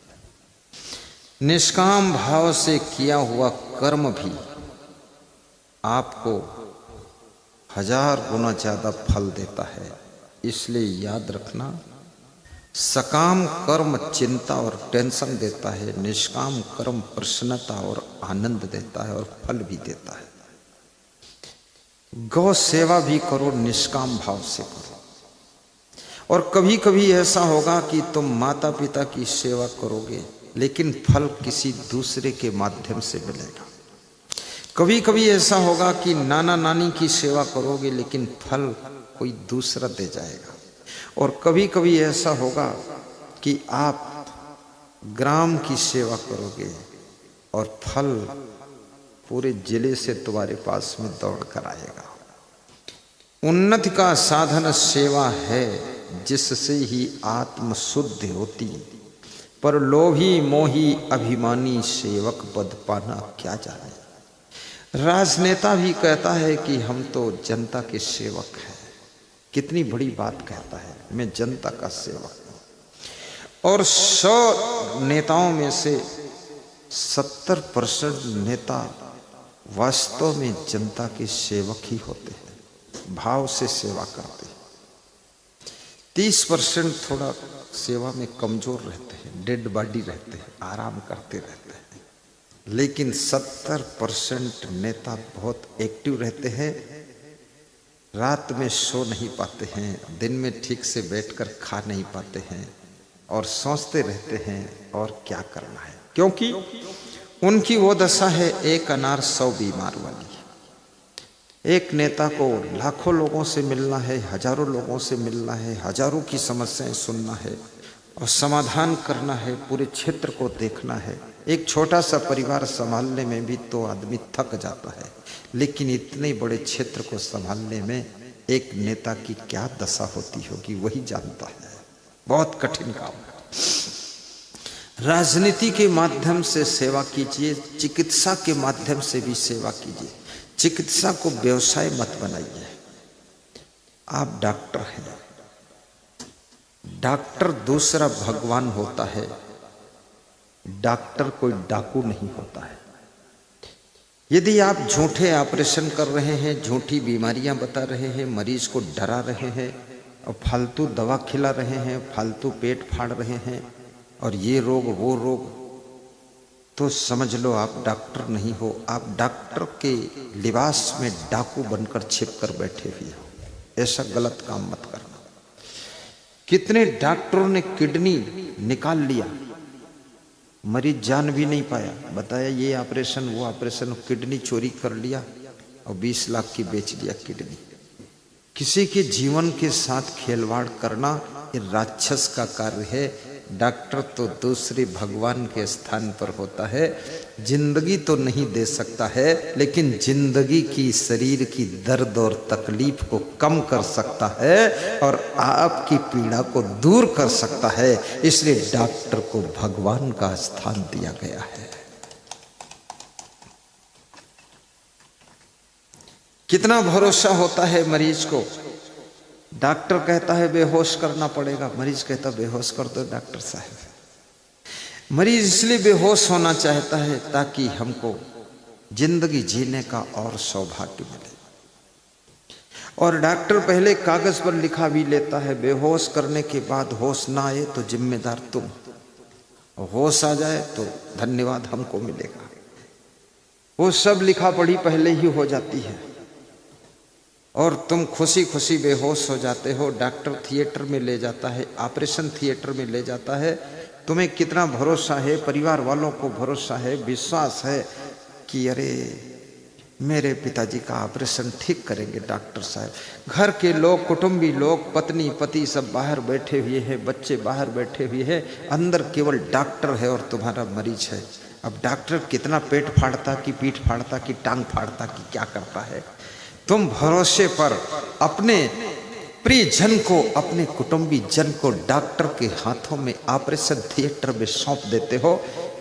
निष्काम भाव से किया हुआ कर्म भी आपको 1000 गुना ज्यादा फल देता है। इसलिए याद रखना, सकाम कर्म चिंता और टेंशन देता है, निष्काम कर्म प्रसन्नता और आनंद देता है और फल भी देता है। गौ सेवा भी करो, निष्काम भाव से करो। और कभी कभी ऐसा होगा कि तुम माता पिता की सेवा करोगे लेकिन फल किसी दूसरे के माध्यम से मिलेगा। कभी कभी ऐसा होगा कि नाना नानी की सेवा करोगे लेकिन फल कोई दूसरा दे जाएगा। और कभी कभी ऐसा होगा कि आप ग्राम की सेवा करोगे और फल पूरे जिले से तुम्हारे पास में दौड़ कर आएगा। उन्नति का साधन सेवा है, जिससे ही आत्म शुद्ध होती, पर लोभी मोही अभिमानी सेवक पद पाना क्या जाने। राजनेता भी कहता है कि हम तो जनता के सेवक हैं। कितनी बड़ी बात कहता है, मैं जनता का सेवक हूं। और 100 नेताओं में से 70% नेता वास्तव में जनता के सेवक ही होते हैं, भाव से सेवा करते हैं। 30% थोड़ा सेवा में कमजोर रहते हैं, डेड बॉडी रहते हैं, आराम करते रहते हैं। लेकिन 70% नेता बहुत एक्टिव रहते हैं, रात में सो नहीं पाते हैं, दिन में ठीक से बैठकर खा नहीं पाते हैं और सोचते रहते हैं और क्या करना है, क्योंकि उनकी वो दशा है एक अनार 100 बीमार वाली। एक नेता को लाखों लोगों से मिलना है, हजारों लोगों से मिलना है, हजारों की समस्याएं सुनना है और समाधान करना है, पूरे क्षेत्र को देखना है। एक छोटा सा परिवार संभालने में भी तो आदमी थक जाता है, लेकिन इतने बड़े क्षेत्र को संभालने में एक नेता की क्या दशा होती होगी वही जानता है। बहुत कठिन काम है। राजनीति के माध्यम से सेवा कीजिए, चिकित्सा के माध्यम से भी सेवा कीजिए। चिकित्सा को व्यवसाय मत बनाइए। आप डॉक्टर हैं, डॉक्टर दूसरा भगवान होता है, डॉक्टर कोई डाकू नहीं होता है। यदि आप झूठे ऑपरेशन कर रहे हैं, झूठी बीमारियां बता रहे हैं, मरीज को डरा रहे हैं और फालतू दवा खिला रहे हैं, फालतू पेट फाड़ रहे हैं और ये रोग वो रोग, तो समझ लो आप डॉक्टर नहीं हो। आप डॉक्टर के लिबास में डाकू बनकर छिप कर बैठे हुए हो। ऐसा गलत काम मत करना। कितने डॉक्टरों ने किडनी निकाल लिया, मरीज जान भी नहीं पाया, बताया ये ऑपरेशन वो ऑपरेशन, किडनी चोरी कर लिया और 20 लाख की बेच दिया किडनी। किसी के जीवन के साथ खिलवाड़ करना ये राक्षस का कार्य है। डॉक्टर तो दूसरे भगवान के स्थान पर होता है। जिंदगी तो नहीं दे सकता है, लेकिन जिंदगी की शरीर की दर्द और तकलीफ को कम कर सकता है और आपकी पीड़ा को दूर कर सकता है। इसलिए डॉक्टर को भगवान का स्थान दिया गया है। कितना भरोसा होता है मरीज को। डॉक्टर कहता है बेहोश करना पड़ेगा, मरीज कहता बेहोश कर दो डॉक्टर साहब। मरीज इसलिए बेहोश होना चाहता है ताकि हमको जिंदगी जीने का और सौभाग्य मिले। और डॉक्टर पहले कागज पर लिखा भी लेता है, बेहोश करने के बाद होश ना आए तो जिम्मेदार तुम, होश आ जाए तो धन्यवाद हमको मिलेगा। वो सब लिखा पढ़ी पहले ही हो जाती है और तुम खुशी खुशी बेहोश हो जाते हो। डॉक्टर थिएटर में ले जाता है, ऑपरेशन थिएटर में ले जाता है। तुम्हें कितना भरोसा है, परिवार वालों को भरोसा है, विश्वास है कि अरे मेरे पिताजी का ऑपरेशन ठीक करेंगे डॉक्टर साहब। घर के लोग, कुटुंबी लोग, पत्नी पति सब बाहर बैठे हुए हैं, बच्चे बाहर बैठे हुए हैं, अंदर केवल डॉक्टर है और तुम्हारा मरीज है। अब डॉक्टर कितना पेट फाड़ता कि पीठ फाड़ता कि टांग फाड़ता कि क्या करता है। तुम भरोसे पर अपने प्रियजन को, अपने कुटुंबी जन को डॉक्टर के हाथों में ऑपरेशन थिएटर में सौंप देते हो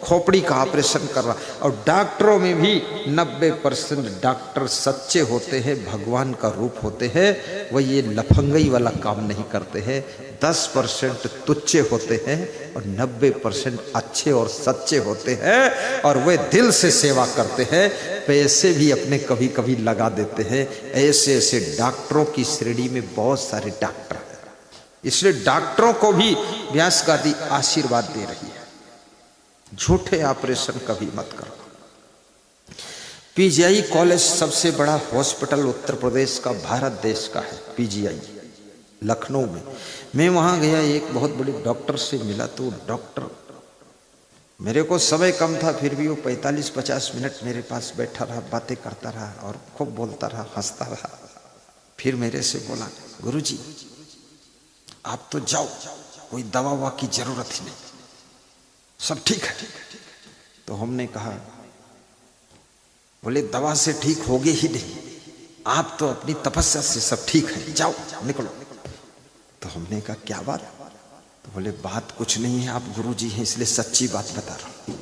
खोपड़ी का ऑपरेशन कर रहा। और डॉक्टरों में भी 90% डॉक्टर सच्चे होते हैं, भगवान का रूप होते हैं, वो ये लफंगई वाला काम नहीं करते हैं। 10% तुच्चे होते हैं और 90% अच्छे और सच्चे होते हैं, और वे दिल से सेवा करते हैं, पैसे भी अपने कभी कभी लगा देते हैं। ऐसे ऐसे डॉक्टरों की श्रेणी में बहुत सारे डॉक्टर हैं। इसलिए डॉक्टरों को भी व्यास गादी आशीर्वाद दे रही है, झूठे ऑपरेशन कभी मत करो। पीजीआई कॉलेज सबसे बड़ा हॉस्पिटल उत्तर प्रदेश का, भारत देश का है पीजीआई, लखनऊ में। मैं वहाँ गया, एक बहुत बड़े डॉक्टर से मिला, तो डॉक्टर, मेरे को समय कम था, फिर भी वो 45-50 मिनट मेरे पास बैठा रहा, बातें करता रहा और खूब बोलता रहा, हंसता रहा। फिर मेरे से बोला, गुरुजी आप तो जाओ, कोई दवा ववा की जरूरत ही नहीं, सब ठीक है। तो हमने कहा, बोले दवा से ठीक होगे ही नहीं, आप तो अपनी तपस्या से सब ठीक है, जाओ निकलो। तो हमने कहा क्या बात? तो बोले बात कुछ नहीं है, आप गुरुजी हैं इसलिए सच्ची बात बता रहा हूं।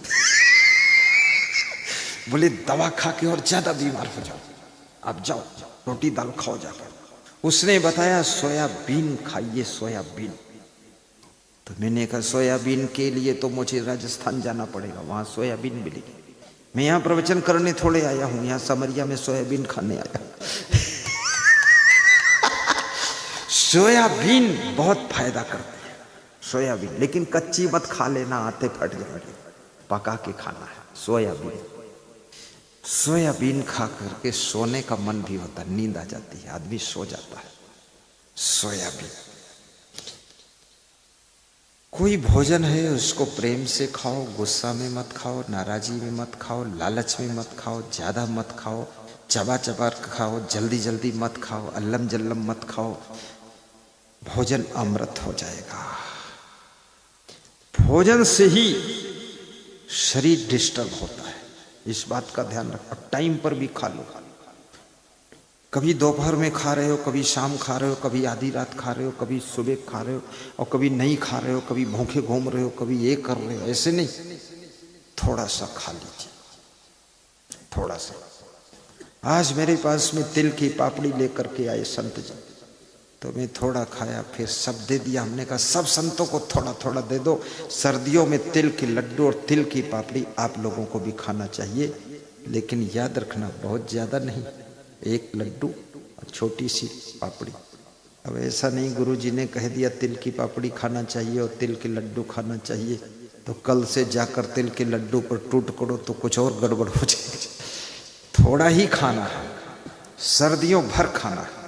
बोले दवा खा के और ज्यादा बीमार हो जाओ, आप जाओ रोटी दाल खाओ जाकर। उसने बताया सोयाबीन खाइए, सोयाबीन। तो मैंने कहा सोयाबीन के लिए तो मुझे राजस्थान जाना पड़ेगा, वहां सोयाबीन मिलेगी। मैं यहाँ प्रवचन करने थोड़े आया हूँ, यहाँ समरिया में सोयाबीन खाने आया। सोयाबीन बहुत फायदा करती है सोयाबीन, लेकिन कच्ची मत खा लेना, आते फट जाएंगे, पका के खाना है सोयाबीन। सोयाबीन खा करके सोने का मन भी होता, नींद आ जाती है, आदमी सो जाता है। सोयाबीन कोई भोजन है उसको प्रेम से खाओ, गुस्सा में मत खाओ, नाराजी में मत खाओ, लालच में मत खाओ, ज्यादा मत खाओ, चबा चबा खाओ, जल्दी जल्दी मत खाओ, अल्लम जल्लम मत खाओ, भोजन अमृत हो जाएगा। भोजन से ही शरीर डिस्टर्ब होता है, इस बात का ध्यान रखो। टाइम पर भी खा लो, कभी दोपहर में खा रहे हो, कभी शाम खा रहे हो, कभी आधी रात खा रहे हो, कभी सुबह खा रहे हो, और कभी नहीं खा रहे हो, कभी भूखे घूम रहे हो, कभी ये कर रहे हो, ऐसे नहीं, थोड़ा सा खा लीजिए, थोड़ा सा। आज मेरे पास में तिल की पापड़ी लेकर के आए संत जी, तो मैं थोड़ा खाया, फिर सब दे दिया। हमने कहा सब संतों को थोड़ा थोड़ा दे दो, सर्दियों में तिल के लड्डू और तिल की पापड़ी आप लोगों को भी खाना चाहिए, लेकिन याद रखना बहुत ज्यादा नहीं, एक लड्डू और छोटी सी पापड़ी। अब ऐसा नहीं गुरुजी ने कह दिया तिल की पापड़ी खाना चाहिए और तिल के लड्डू खाना चाहिए, तो कल से जाकर तिल के लड्डू पर टूट पड़ो तो कुछ और गड़बड़ हो जाएगी। थोड़ा ही खाना है, सर्दियों भर खाना है।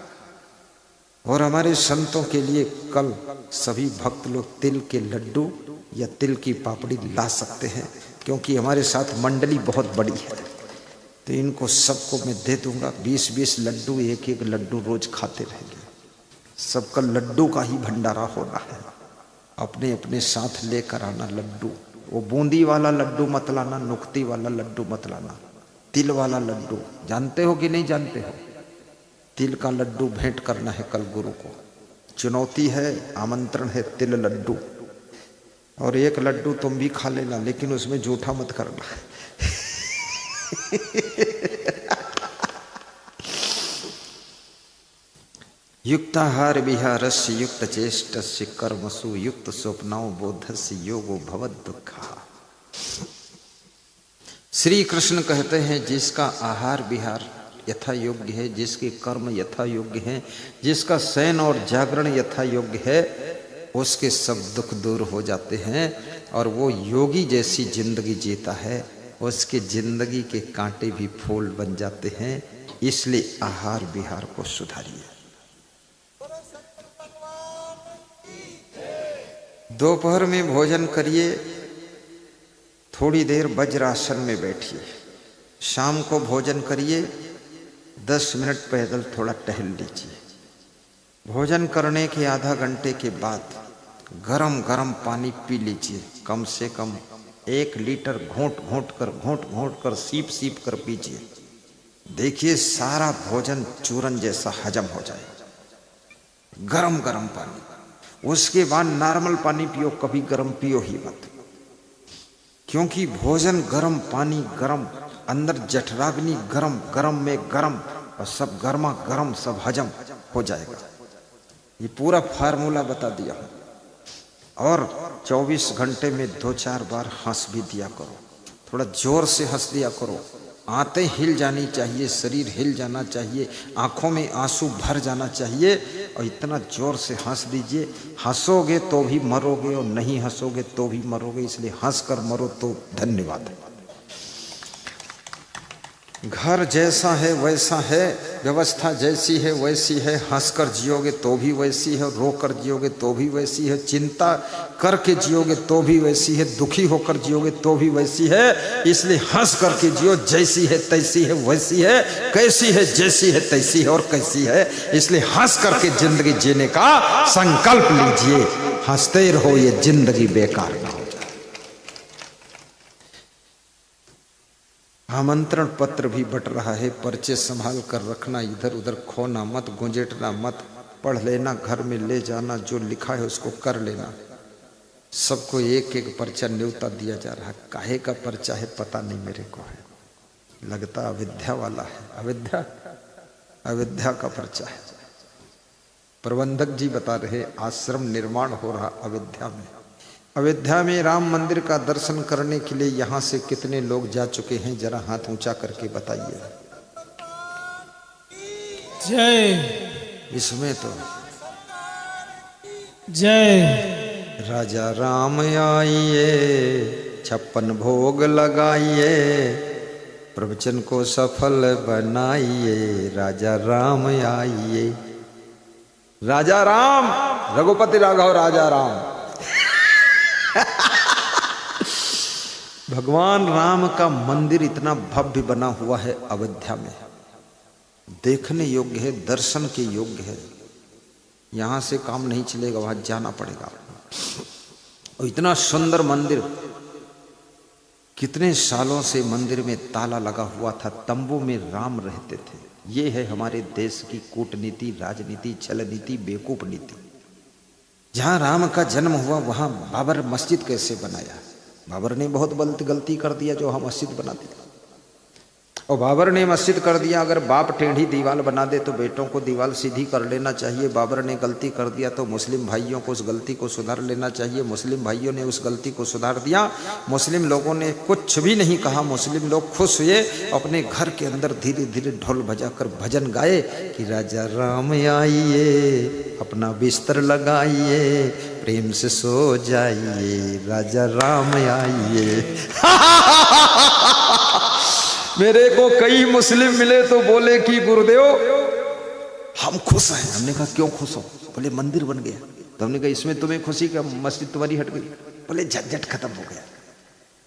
और हमारे संतों के लिए कल सभी भक्त लोग तिल के लड्डू या तिल की पापड़ी ला सकते हैं, क्योंकि हमारे साथ मंडली बहुत बड़ी है, तो इनको सबको मैं दे दूंगा 20-20 लड्डू, एक एक लड्डू रोज खाते रहेंगे। सबका लड्डू का ही भंडारा होना है, अपने अपने साथ लेकर आना लड्डू। वो बूंदी वाला लड्डू मत लाना, नुक्ती वाला लड्डू मत लाना, तिल वाला लड्डू। जानते हो कि नहीं जानते हो? तिल का लड्डू भेंट करना है कल गुरु को, चुनौती है, आमंत्रण है, तिल लड्डू। और एक लड्डू तुम भी खा लेना, लेकिन उसमें जूठा मत करना। युक्ताहार विहारस्य युक्त चेष्टस्य कर्मसु युक्त स्वप्नौ बोधस्य योगो भवद दुःखः। श्री कृष्ण कहते हैं जिसका आहार विहार यथा योग्य है, जिसके कर्म यथा योग्य हैं, जिसका शयन और जागरण यथा योग्य है, उसके सब दुख दूर हो जाते हैं और वो योगी जैसी जिंदगी जीता है, उसकी जिंदगी के कांटे भी फूल बन जाते हैं। इसलिए आहार विहार को सुधारिए। दोपहर में भोजन करिए, थोड़ी देर वज्रासन में बैठिए। शाम को भोजन करिए, 10 मिनट पैदल थोड़ा टहल लीजिए। भोजन करने के आधा घंटे के बाद गरम गरम पानी पी लीजिए, कम से कम 1 लीटर घोंट घोंट कर सीप सीप कर पीजिए। देखिए सारा भोजन चूरन जैसा हजम हो जाए। गरम गरम पानी, उसके बाद नॉर्मल पानी पियो, कभी गरम पियो ही मत, क्योंकि भोजन गरम, पानी गरम, अंदर जठराग्नि गरम, गरम में गरम, और सब गर्मा गरम सब हजम हो जाएगा। ये पूरा फार्मूला बता दिया हूं। और 24 घंटे में 2-4 बार हंस भी दिया करो, थोड़ा जोर से हंस दिया करो। आंतें हिल जानी चाहिए, शरीर हिल जाना चाहिए, आंखों में आंसू भर जाना चाहिए, और इतना जोर से हंस दीजिए। हंसोगे तो भी मरोगे और नहीं हंसोगे तो भी मरोगे, इसलिए हंस कर मरो तो धन्यवाद है। घर जैसा है वैसा है, व्यवस्था जैसी है वैसी है। हंसकर जियोगे तो भी वैसी है, रोकर जियोगे तो भी वैसी है, चिंता करके जियोगे तो भी वैसी है, दुखी होकर जियोगे तो भी वैसी है। इसलिए हंस करके जियो, जैसी है तैसी है वैसी है, कैसी है जैसी है तैसी है और कैसी है। इसलिए हंस करके जिंदगी जीने का संकल्प लीजिए। हंसते रहो, ये जिंदगी बेकार ना हो। आमंत्रण पत्र भी बट रहा है, पर्चे संभाल कर रखना, इधर उधर खोना मत, गुंजेटना मत, पढ़ लेना, घर में ले जाना, जो लिखा है उसको कर लेना। सबको एक एक पर्चा न्योता दिया जा रहा है। काहे का पर्चा है पता नहीं मेरे को है, लगता अविद्या वाला है। अविद्या का पर्चा है। प्रबंधक जी बता रहे आश्रम निर्माण हो रहा अयोध्या में। अयोध्या में राम मंदिर का दर्शन करने के लिए यहां से कितने लोग जा चुके हैं, जरा हाथ ऊंचा करके बताइए। जय। इसमें तो जय। राजा राम आइए, 56 भोग लगाइए, प्रवचन को सफल बनाइए। राजा राम आइए। राजा राम, रघुपति राघव राजा राम। भगवान राम का मंदिर इतना भव्य बना हुआ है अयोध्या में, देखने योग्य है, दर्शन के योग्य है। यहां से काम नहीं चलेगा, वहां जाना पड़ेगा। और इतना सुंदर मंदिर, कितने सालों से मंदिर में ताला लगा हुआ था, तंबू में राम रहते थे। ये है हमारे देश की कूटनीति, राजनीति, छल नीति, बेवकूफ नीति। जहां राम का जन्म हुआ वहां बाबर मस्जिद कैसे बनाया? बाबर ने बहुत गलती कर दिया जो हम मस्जिद बना दिया। और बाबर ने मस्जिद कर दिया, अगर बाप टेढ़ी दीवार बना दे तो बेटों को दीवार सीधी कर लेना चाहिए। बाबर ने गलती कर दिया तो मुस्लिम भाइयों को उस गलती को सुधार लेना चाहिए। मुस्लिम भाइयों ने उस गलती को सुधार दिया। मुस्लिम लोगों ने कुछ भी नहीं कहा, मुस्लिम लोग खुश हुए, अपने घर के अंदर धीरे धीरे ढोल बजाकर भजन गाए कि राजा राम आइए, अपना बिस्तर लगाइए, प्रेम से सो जाइए, राजा राम आइए। मेरे को कई मुस्लिम मिले तो बोले कि गुरुदेव हम खुश हैं। हमने कहा क्यों खुश हो? बोले मंदिर बन गया। तो हमने कहा इसमें तुम्हें खुशी का, मस्जिद तुम्हारी हट गई? बोले झंझट खत्म हो गया,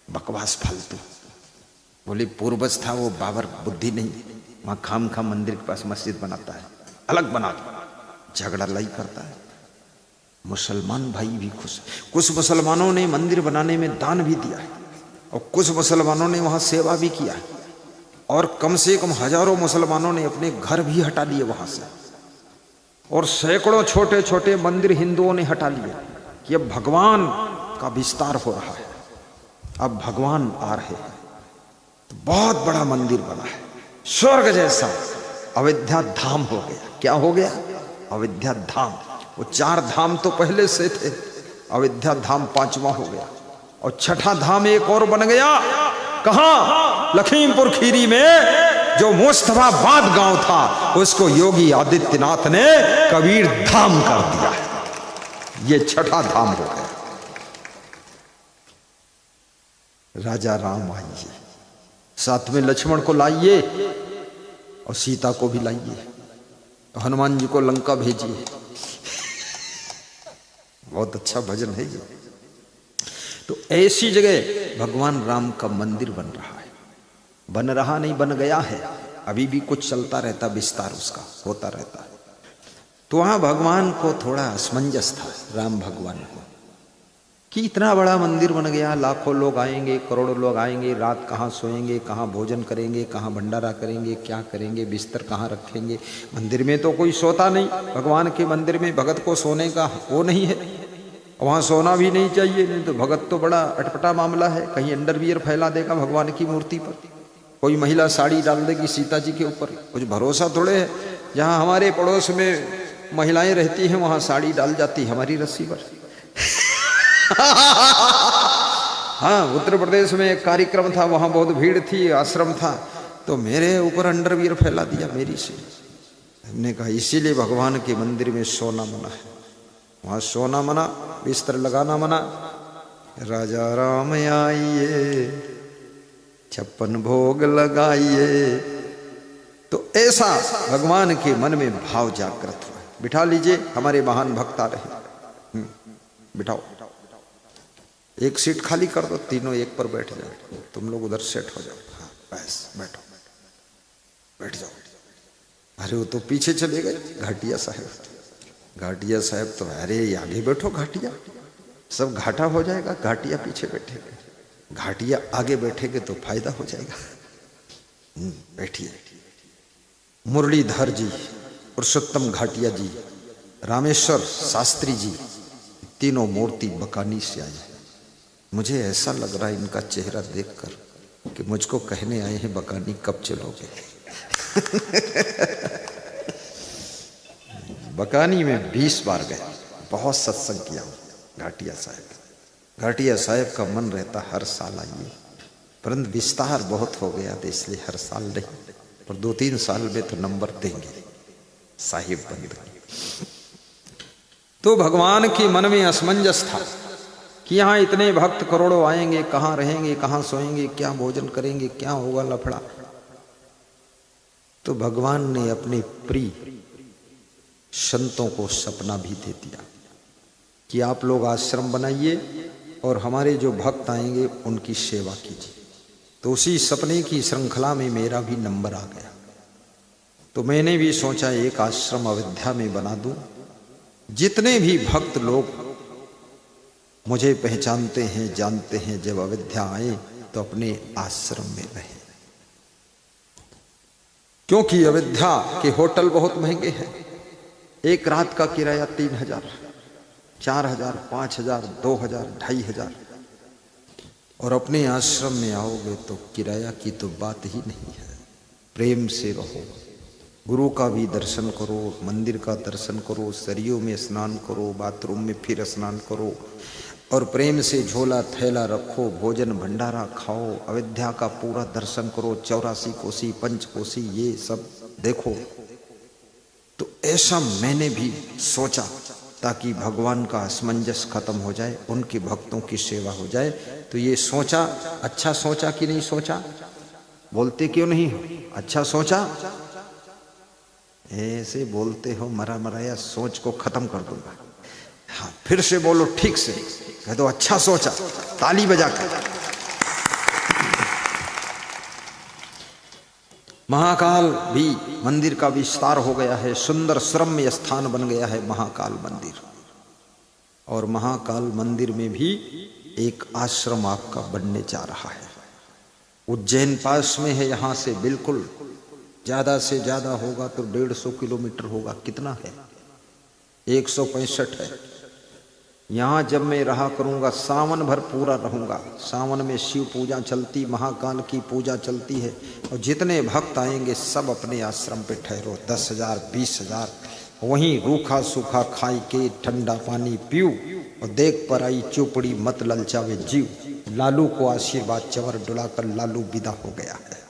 बकवास फालतू। बोले पूर्वज था वो बाबर, बुद्धि नहीं, वहां खाम खा मंदिर के पास मस्जिद बनाता है, अलग बना दो, झगड़ा लाई करता है। मुसलमान भाई भी खुश। कुछ मुसलमानों ने मंदिर बनाने में दान भी दिया है, और कुछ मुसलमानों ने वहां सेवा भी किया है, और कम से कम हजारों मुसलमानों ने अपने घर भी हटा लिए वहां से, और सैकड़ों छोटे छोटे मंदिर हिंदुओं ने हटा लिए कि अब भगवान का विस्तार हो रहा है, अब भगवान आ रहे हैं। तो बहुत बड़ा मंदिर बना है, स्वर्ग जैसा। अयोध्या धाम हो गया। क्या हो गया? अयोध्या धाम। वो 4 धाम तो पहले से थे, अयोध्या धाम 5वां हो गया। और 6ठा धाम एक और बन गया। कहां? लखीमपुर खीरी में जो मुस्तफाबाद गांव था, उसको योगी आदित्यनाथ ने कबीर धाम कर दिया। ये 6ठा धाम हो गया। राजा राम आइए, साथ में लक्ष्मण को लाइए और सीता को भी लाइए, हनुमान जी को लंका भेजिए। बहुत अच्छा भजन है ये। तो ऐसी जगह भगवान राम का मंदिर बन रहा है। बन रहा नहीं, बन गया है। अभी भी कुछ चलता रहता, विस्तार उसका होता रहता है। तो वहां भगवान को थोड़ा असमंजस था, राम भगवान को, कि इतना बड़ा मंदिर बन गया, लाखों लोग आएंगे, करोड़ों लोग आएंगे, रात कहाँ सोएंगे, कहाँ भोजन करेंगे, कहाँ भंडारा करेंगे, क्या करेंगे, बिस्तर कहाँ रखेंगे? मंदिर में तो कोई सोता नहीं, भगवान के मंदिर में भगत को सोने का वो नहीं है। वहाँ सोना भी नहीं चाहिए, नहीं तो भगत तो बड़ा अटपटा मामला है, कहीं अंडरवियर फैला देगा भगवान की मूर्ति पर, कोई महिला साड़ी डाल देगी सीता जी के ऊपर, कुछ भरोसा थोड़े है। जहाँ हमारे पड़ोस में महिलाएं रहती हैं वहाँ साड़ी डाल जाती हमारी रस्सी पर। हाँ, उत्तर प्रदेश में एक कार्यक्रम था, वहाँ बहुत भीड़ थी, आश्रम था, तो मेरे ऊपर अंडरवियर फैला दिया मेरी से। हमने कहा इसीलिए भगवान के मंदिर में सोना मना है, वहाँ सोना मना, बिस्तर लगाना मना। राजा राम आइए 56 भोग लगाइए। तो ऐसा भगवान के मन में भाव जागृत हुआ। बिठा लीजिए, हमारे महान भक्त आ रहे। बिठाओ, एक सीट खाली कर दो, तीनों एक पर बैठ जाओ, तुम लोग उधर सेट हो जाओ। हाँ बस बैठो, बैठ जाओ। अरे वो तो पीछे चले गए घाटिया साहब। घाटिया साहब तो अरे आगे बैठो, घाटिया सब घाटा हो जाएगा, घाटिया पीछे बैठेगा, घाटिया आगे बैठेगे तो फायदा हो जाएगा। बैठिए। मुरलीधर जी, पुरुषोत्तम घाटिया जी, रामेश्वर शास्त्री जी, तीनों मूर्ति बकानी से आए। मुझे ऐसा लग रहा है इनका चेहरा देखकर कि मुझको कहने आए हैं बकानी कब चलोगे। बकानी में 20 बार गए, बहुत सत्संग किया घाटिया साहब। घाटिया साहब का मन रहता हर साल आइए, परंतु विस्तार बहुत हो गया तो इसलिए हर साल नहीं, और 2-3 साल में तो नंबर देंगे साहिब बंद। तो भगवान के मन में असमंजस था कि यहाँ इतने भक्त करोड़ों आएंगे, कहाँ रहेंगे, कहाँ सोएंगे, क्या भोजन करेंगे, क्या होगा लफड़ा। तो भगवान ने अपने प्रिय संतों को सपना भी दे दिया कि आप लोग आश्रम बनाइए और हमारे जो भक्त आएंगे उनकी सेवा कीजिए। तो उसी सपने की श्रृंखला में मेरा भी नंबर आ गया। तो मैंने भी सोचा एक आश्रम अयोध्या में बना दूं, जितने भी भक्त लोग मुझे पहचानते हैं, जानते हैं, जब अयोध्या आए तो अपने आश्रम में रहे। क्योंकि अयोध्या के होटल बहुत महंगे हैं, एक रात का किराया 3000, 4000, 5000, 2000, 2500, और अपने आश्रम में आओगे तो किराया की तो बात ही नहीं है। प्रेम से रहो, गुरु का भी दर्शन करो, मंदिर का दर्शन करो, सरयू में स्नान करो, बाथरूम में फिर स्नान करो, और प्रेम से झोला थैला रखो, भोजन भंडारा खाओ, अयोध्या का पूरा दर्शन करो, 84 कोसी, पंचकोसी, ये सब देखो। तो ऐसा मैंने भी सोचा ताकि भगवान का असमंजस खत्म हो जाए, उनके भक्तों की सेवा हो जाए। तो ये सोचा, अच्छा सोचा कि नहीं सोचा? बोलते क्यों नहीं हो? अच्छा सोचा? ऐसे बोलते हो मरा मराया, सोच को खत्म कर दूंगा। हाँ, फिर से बोलो ठीक से, कह दो अच्छा सोचा, ताली बजाकर। महाकाल भी मंदिर का विस्तार हो गया है, सुंदर श्रम्य स्थान बन गया है महाकाल मंदिर। और महाकाल मंदिर में भी एक आश्रम आपका बनने जा रहा है। उज्जैन पास में है, यहाँ से बिल्कुल ज्यादा से ज्यादा होगा तो 150 किलोमीटर होगा। कितना है? 165 है। यहाँ जब मैं रहा करूँगा, सावन भर पूरा रहूँगा। सावन में शिव पूजा चलती, महाकाल की पूजा चलती है, और जितने भक्त आएंगे सब अपने आश्रम पे ठहरो। 10,000, 20,000, वहीं रूखा सूखा खाई के ठंडा पानी पीऊ, और देख पर आई चौपड़ी मत ललचावे जीव। लालू को आशीर्वाद चवर डुलाकर लालू विदा हो गया है।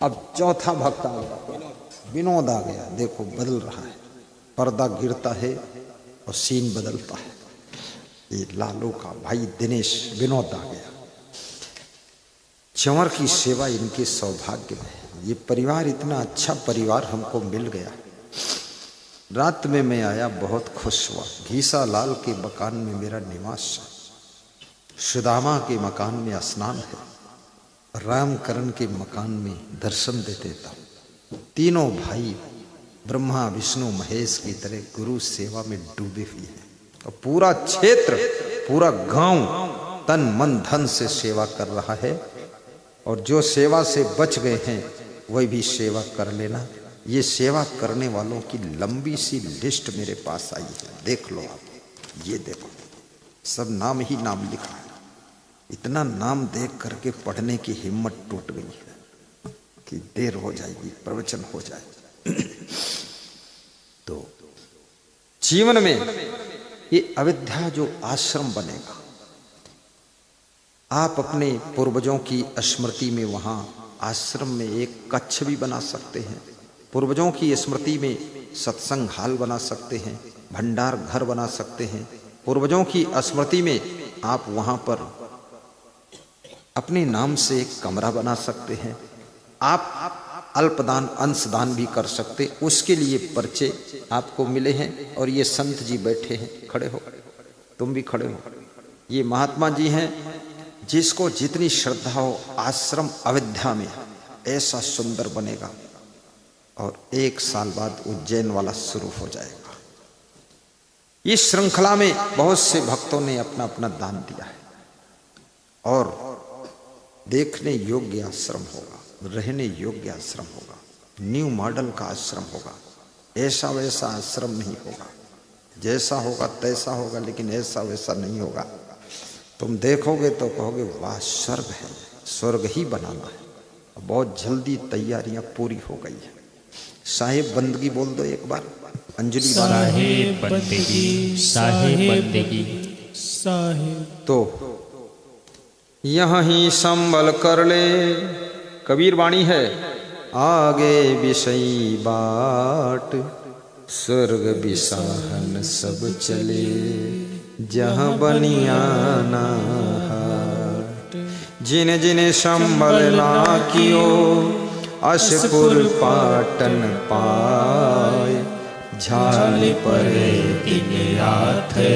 अब चौथा भक्त आ गया, विनोद आ गया। देखो बदल रहा है, पर्दा गिरता है और सीन बदलता है। ये लालू का भाई दिनेश विनोद आ गया। चंवर की सेवा इनके सौभाग्य में, ये परिवार इतना अच्छा परिवार हमको मिल गया। रात में मैं आया, बहुत खुश हुआ। घीसा लाल के मकान में मेरा निवास, सुदामा के मकान में स्नान है, रामकरण के मकान में दर्शन दे देता हूँ। तीनों भाई ब्रह्मा विष्णु महेश की तरह गुरु सेवा में डूबे हुए हैं, और पूरा क्षेत्र, पूरा गांव तन मन धन से सेवा कर रहा है। और जो सेवा से बच गए हैं वही भी सेवा कर लेना। ये सेवा करने वालों की लंबी सी लिस्ट मेरे पास आई है, देख लो आप, ये देखो। सब नाम ही नाम लिखा है। इतना नाम देख करके पढ़ने की हिम्मत टूट गई है कि देर हो जाएगी, प्रवचन हो जाएगी। तो जीवन में ये अविद्या जो आश्रम बनेगा, आप अपने पूर्वजों की स्मृति में वहां आश्रम में एक कक्ष भी बना सकते हैं। पूर्वजों की स्मृति में सत्संग हाल बना सकते हैं, भंडार घर बना सकते हैं। पूर्वजों की स्मृति में आप वहां पर अपने नाम से एक कमरा बना सकते हैं। आप अल्पदान अंशदान भी कर सकते, उसके लिए पर्चे आपको मिले हैं। और ये संत जी बैठे हैं, खड़े हो, तुम भी खड़े हो। ये महात्मा जी हैं, जिसको जितनी श्रद्धा हो, आश्रम अविद्या में ऐसा सुंदर बनेगा और 1 साल बाद उज्जैन वाला शुरू हो जाएगा। इस श्रृंखला में बहुत से भक्तों ने अपना अपना दान दिया है और देखने योग्य आश्रम होगा, रहने योग्य आश्रम होगा, न्यू मॉडल का आश्रम होगा। ऐसा वैसा आश्रम नहीं होगा, जैसा होगा तैसा होगा, लेकिन ऐसा वैसा नहीं होगा। तुम देखोगे तो कहोगे वाह, स्वर्ग है, स्वर्ग ही बनाना है। बहुत जल्दी तैयारियां पूरी हो गई है। साहिब बंदगी बोल दो एक बार, अंजलि साहिब बंदगी, साहिब बंदगी, साहिब। तो यहाँ ही संभल कर ले, कबीर वाणी है, आगे विषयी बाट, स्वर्ग विसाहन सब चले, जहाँ बनियाना हाट। जिन जिन संभल ना कियो, अशपुर पाटन पाए, झाल पर दिन आथे,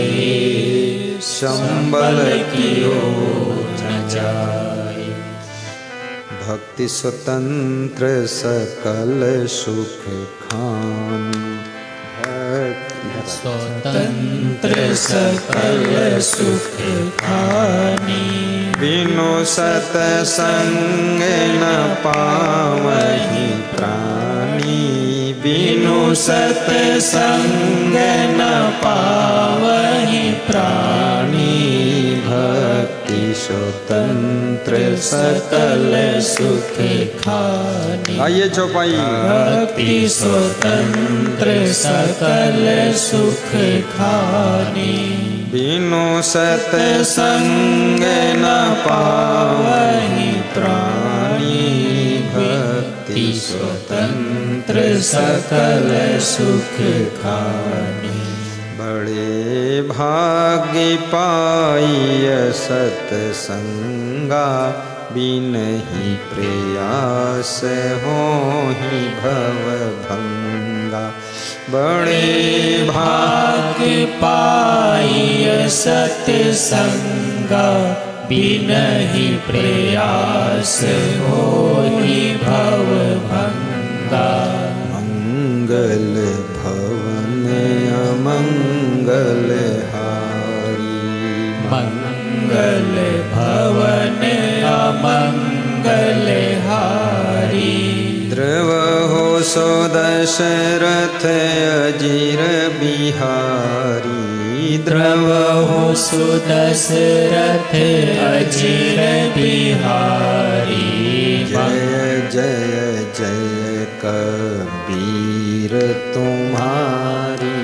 संभल कियो न जाए। भक्ति स्वतंत्र सकल सुख खान, स्वतंत्र सकल सुख खानी, बिनु सतसंग न पावहि प्राणी, बिनु सतसंग न पावहि प्राणी। भक्ति स्वतंत्र सकल सुख खानी। आइए चौपाई। भक्ति स्वतंत्र सकल सुख खानी, बिनु सतसंग न पावहि प्राणी। भक्ति स्वतंत्र सकल सुख खानी। बड़े भाग्य पाइय सतसंगा, बिनहि प्रयास होहि भव भंगा। बड़े भाग्य पाइय सतसंगा, बिनहि प्रयास होहि भव भंगा। मंगल भवन अमंगल हारी, मंगल भवन अमंगल हारी। द्रवहो सो दशरथ अजीर बिहारी, द्रवहो सो दशरथ अजीर बिहारी। जय जय जय कबीर तुम्हारी,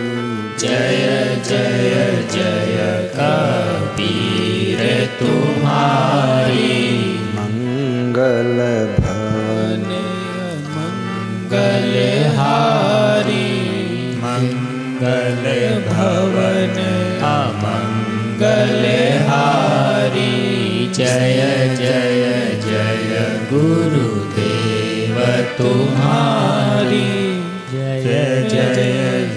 जय जय जय कबीर तुम्हारी। मंगल भवन मंगल हारी, मंगल भवन अमंगल हारी। जय जय जय गुरुदेव तुम्हारी, जय जय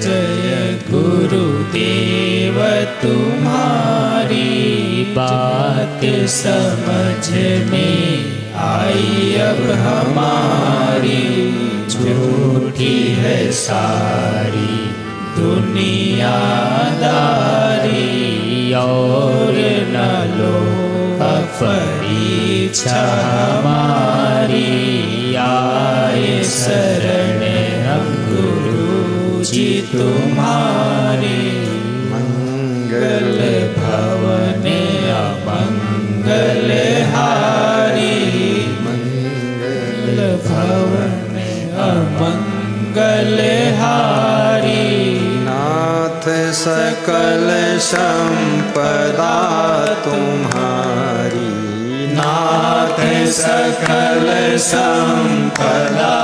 जय गुरुदेव तुम्हारी। बात समझ में आई अब हमारी, झूठी है सारी दुनियादारी। और न लो परीक्षा हमारी, आए शरण हम गुरु जी तुम्हारे। मंगल भवन सकल संपदा तुम्हारी, नाथ सकल संपदा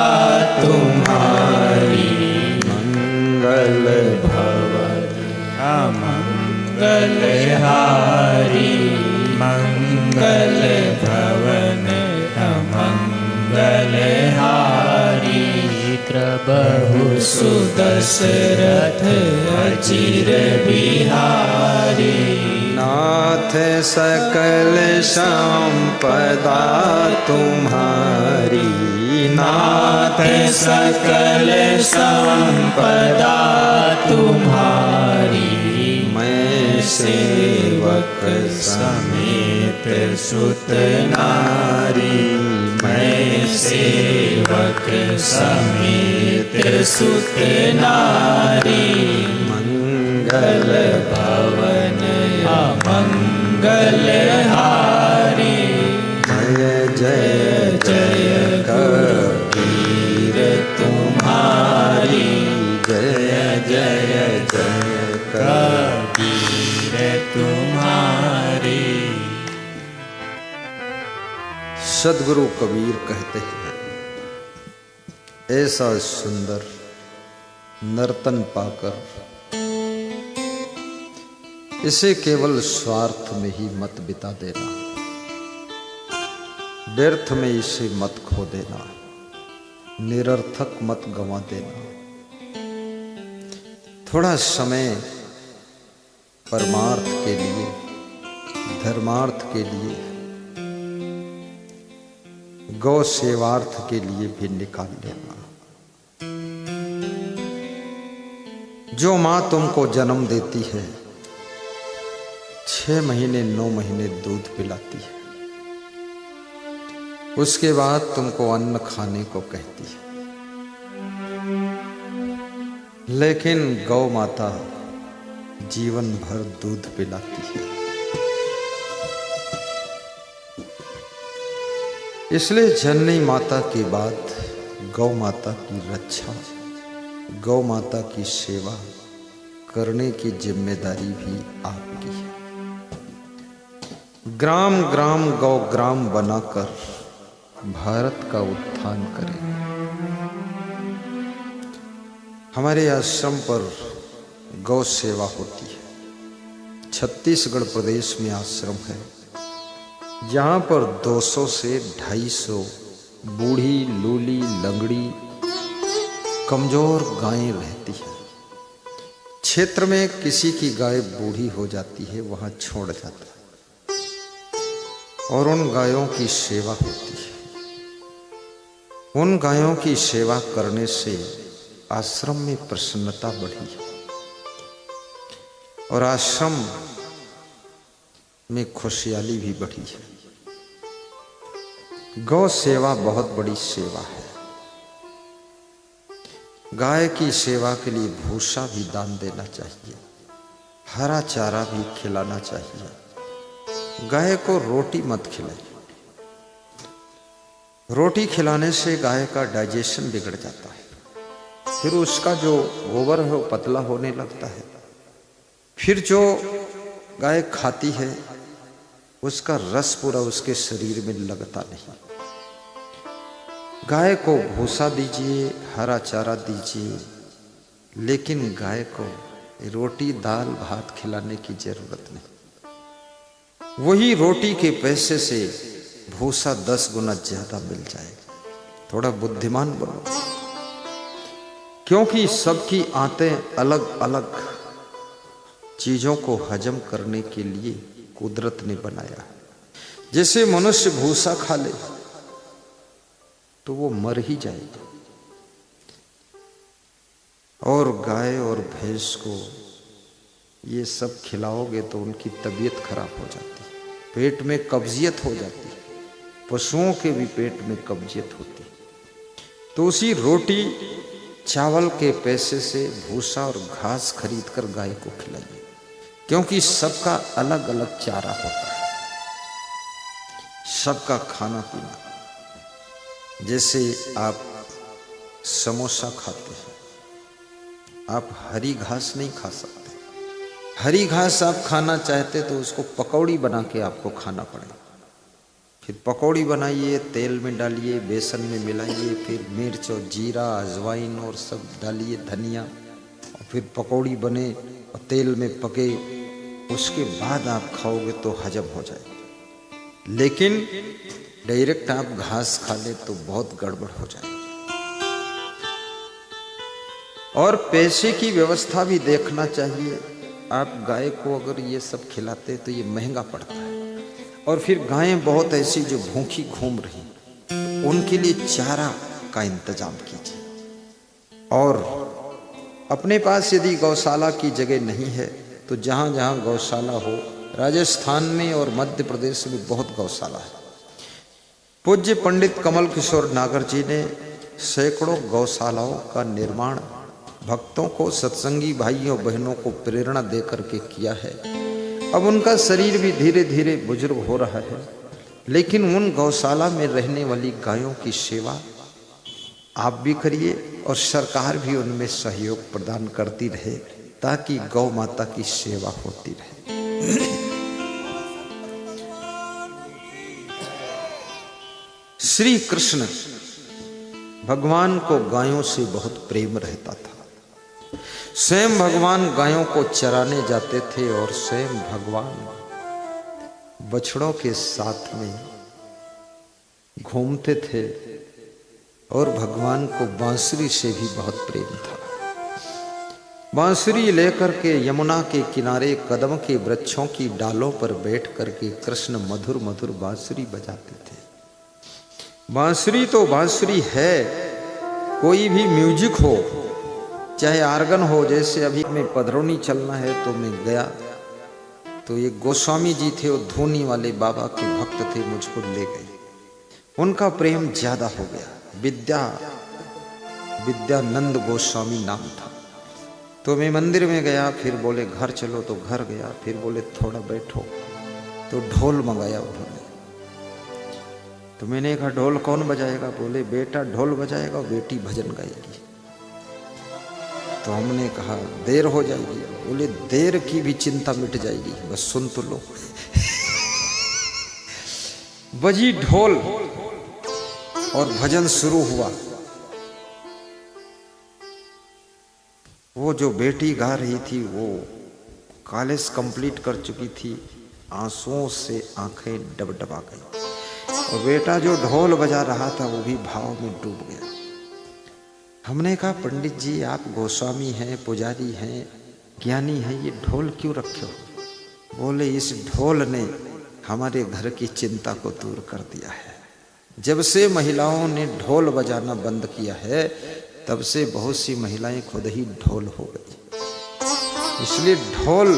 तुम्हारी, मंगल भवन अमंगल हारी, मंगल भवन अमंगल हारी, प्रभु सुदशरथ अचिर बिहारी, नाथ सकल संपदा तुम्हारी, नाथ सकल संपदा तुम्हारी, मैं सेवक समेत सुत नारी, मैं सेवक समेत सुत नारी, मंगल भवन अमंगल हारी, जय जय जय कबीर तुम्हारी, जय जय जय कबीर तुम्हारी। सदगुरु कबीर कहते हैं, ऐसा सुंदर नर्तन पाकर इसे केवल स्वार्थ में ही मत बिता देना, व्यर्थ में इसे मत खो देना, निरर्थक मत गंवा देना। थोड़ा समय परमार्थ के लिए, धर्मार्थ के लिए, गौ सेवार्थ के लिए भी निकाल लेना। जो मां तुमको जन्म देती है, 6 महीने 9 महीने दूध पिलाती है, उसके बाद तुमको अन्न खाने को कहती है, लेकिन गौ माता जीवन भर दूध पिलाती है। इसलिए जननी माता के बाद गौ माता की रक्षा, गौ माता की सेवा करने की जिम्मेदारी भी आपकी है। ग्राम ग्राम गौ ग्राम बनाकर भारत का उत्थान करें। हमारे आश्रम पर गौ सेवा होती है। छत्तीसगढ़ प्रदेश में आश्रम है, जहाँ पर 200 से 250 बूढ़ी लूली लंगड़ी कमजोर गायें रहती है। क्षेत्र में किसी की गाय बूढ़ी हो जाती है, वहाँ छोड़ जाता है और उन गायों की सेवा होती है। उन गायों की सेवा करने से आश्रम में प्रसन्नता बढ़ी और आश्रम में खुशहाली भी बढ़ी है। गौ सेवा बहुत बड़ी सेवा है। गाय की सेवा के लिए भूसा भी दान देना चाहिए, हरा चारा भी खिलाना चाहिए। गाय को रोटी मत खिलाइए, रोटी खिलाने से गाय का डाइजेशन बिगड़ जाता है, फिर उसका जो गोबर है वो पतला होने लगता है, फिर जो गाय खाती है उसका रस पूरा उसके शरीर में लगता नहीं। गाय को भूसा दीजिए, हरा चारा दीजिए, लेकिन गाय को रोटी दाल भात खिलाने की जरूरत नहीं। वही रोटी के पैसे से भूसा 10 गुना ज्यादा मिल जाएगा। थोड़ा बुद्धिमान बनो, क्योंकि सबकी आंतें अलग अलग चीजों को हजम करने के लिए कुदरत ने बनाया है। जैसे मनुष्य भूसा खा ले तो वो मर ही जाएगा, और गाय और भैंस को ये सब खिलाओगे तो उनकी तबीयत खराब हो जाती है, पेट में कब्जियत हो जाती है। पशुओं के भी पेट में कब्जियत होती है। तो उसी रोटी चावल के पैसे से भूसा और घास खरीद कर गाय को खिलाइए, क्योंकि सबका अलग अलग चारा होता है, सबका खाना पीना। जैसे आप समोसा खाते हैं, आप हरी घास नहीं खा सकते, हरी घास आप खाना चाहते तो उसको पकौड़ी बना के आपको खाना पड़ेगा। फिर पकौड़ी बनाइए, तेल में डालिए, बेसन में मिलाइए, फिर मिर्च और जीरा अजवाइन और सब डालिए, धनिया, और फिर पकौड़ी बने और तेल में पके, उसके बाद आप खाओगे तो हजम हो जाएगा। लेकिन डायरेक्ट आप घास खा ले तो बहुत गड़बड़ हो जाएगा। और पैसे की व्यवस्था भी देखना चाहिए। आप गाय को अगर ये सब खिलाते तो ये महंगा पड़ता है। और फिर गायें बहुत ऐसी जो भूखी घूम रही, उनके लिए चारा का इंतजाम कीजिए। और अपने पास यदि गौशाला की जगह नहीं है तो जहाँ जहाँ गौशाला हो, राजस्थान में और मध्य प्रदेश में बहुत गौशाला है। पूज्य पंडित कमल किशोर नागर जी ने सैकड़ों गौशालाओं का निर्माण भक्तों को, सत्संगी भाइयों बहनों को प्रेरणा दे करके किया है। अब उनका शरीर भी धीरे धीरे बुजुर्ग हो रहा है, लेकिन उन गौशाला में रहने वाली गायों की सेवा आप भी करिए और सरकार भी उनमें सहयोग प्रदान करती रहे, ताकि गौ माता की सेवा होती रहे। श्री कृष्ण भगवान को गायों से बहुत प्रेम रहता था। स्वयं भगवान गायों को चराने जाते थे और स्वयं भगवान बछड़ों के साथ में घूमते थे। और भगवान को बांसुरी से भी बहुत प्रेम था। बांसुरी लेकर के यमुना के किनारे कदम के वृक्षों की डालों पर बैठ करके कृष्ण मधुर मधुर बांसुरी बजाते थे। बांसुरी तो बांसुरी है, कोई भी म्यूजिक हो, चाहे आर्गन हो। जैसे अभी में पधरौनी चलना है तो मैं गया तो ये गोस्वामी जी थे, वो धोनी वाले बाबा के भक्त थे, मुझको ले गए। उनका प्रेम ज्यादा हो गया। विद्यानंद गोस्वामी नाम था। तो मैं मंदिर में गया, फिर बोले घर चलो तो घर गया, फिर बोले थोड़ा बैठो तो ढोल मंगाया उन्होंने। तो मैंने कहा ढोल कौन बजाएगा? बोले बेटा ढोल बजाएगा, बेटी भजन गाएगी। तो हमने कहा देर हो जाएगी। बोले देर की भी चिंता मिट जाएगी, बस सुन तो लो। बजी ढोल और भजन शुरू हुआ। वो जो बेटी गा रही थी वो कॉलेज कंप्लीट कर चुकी थी, आंसुओं से आंखें डबडबा गई। और बेटा जो ढोल बजा रहा था वो भी भाव में डूब गया। हमने कहा पंडित जी आप गोस्वामी हैं, पुजारी हैं, ज्ञानी हैं, ये ढोल क्यों रखे हो? बोले इस ढोल ने हमारे घर की चिंता को दूर कर दिया है। जब से महिलाओं ने ढोल बजाना बंद किया है तब से बहुत सी महिलाएं खुद ही ढोल हो गई। इसलिए ढोल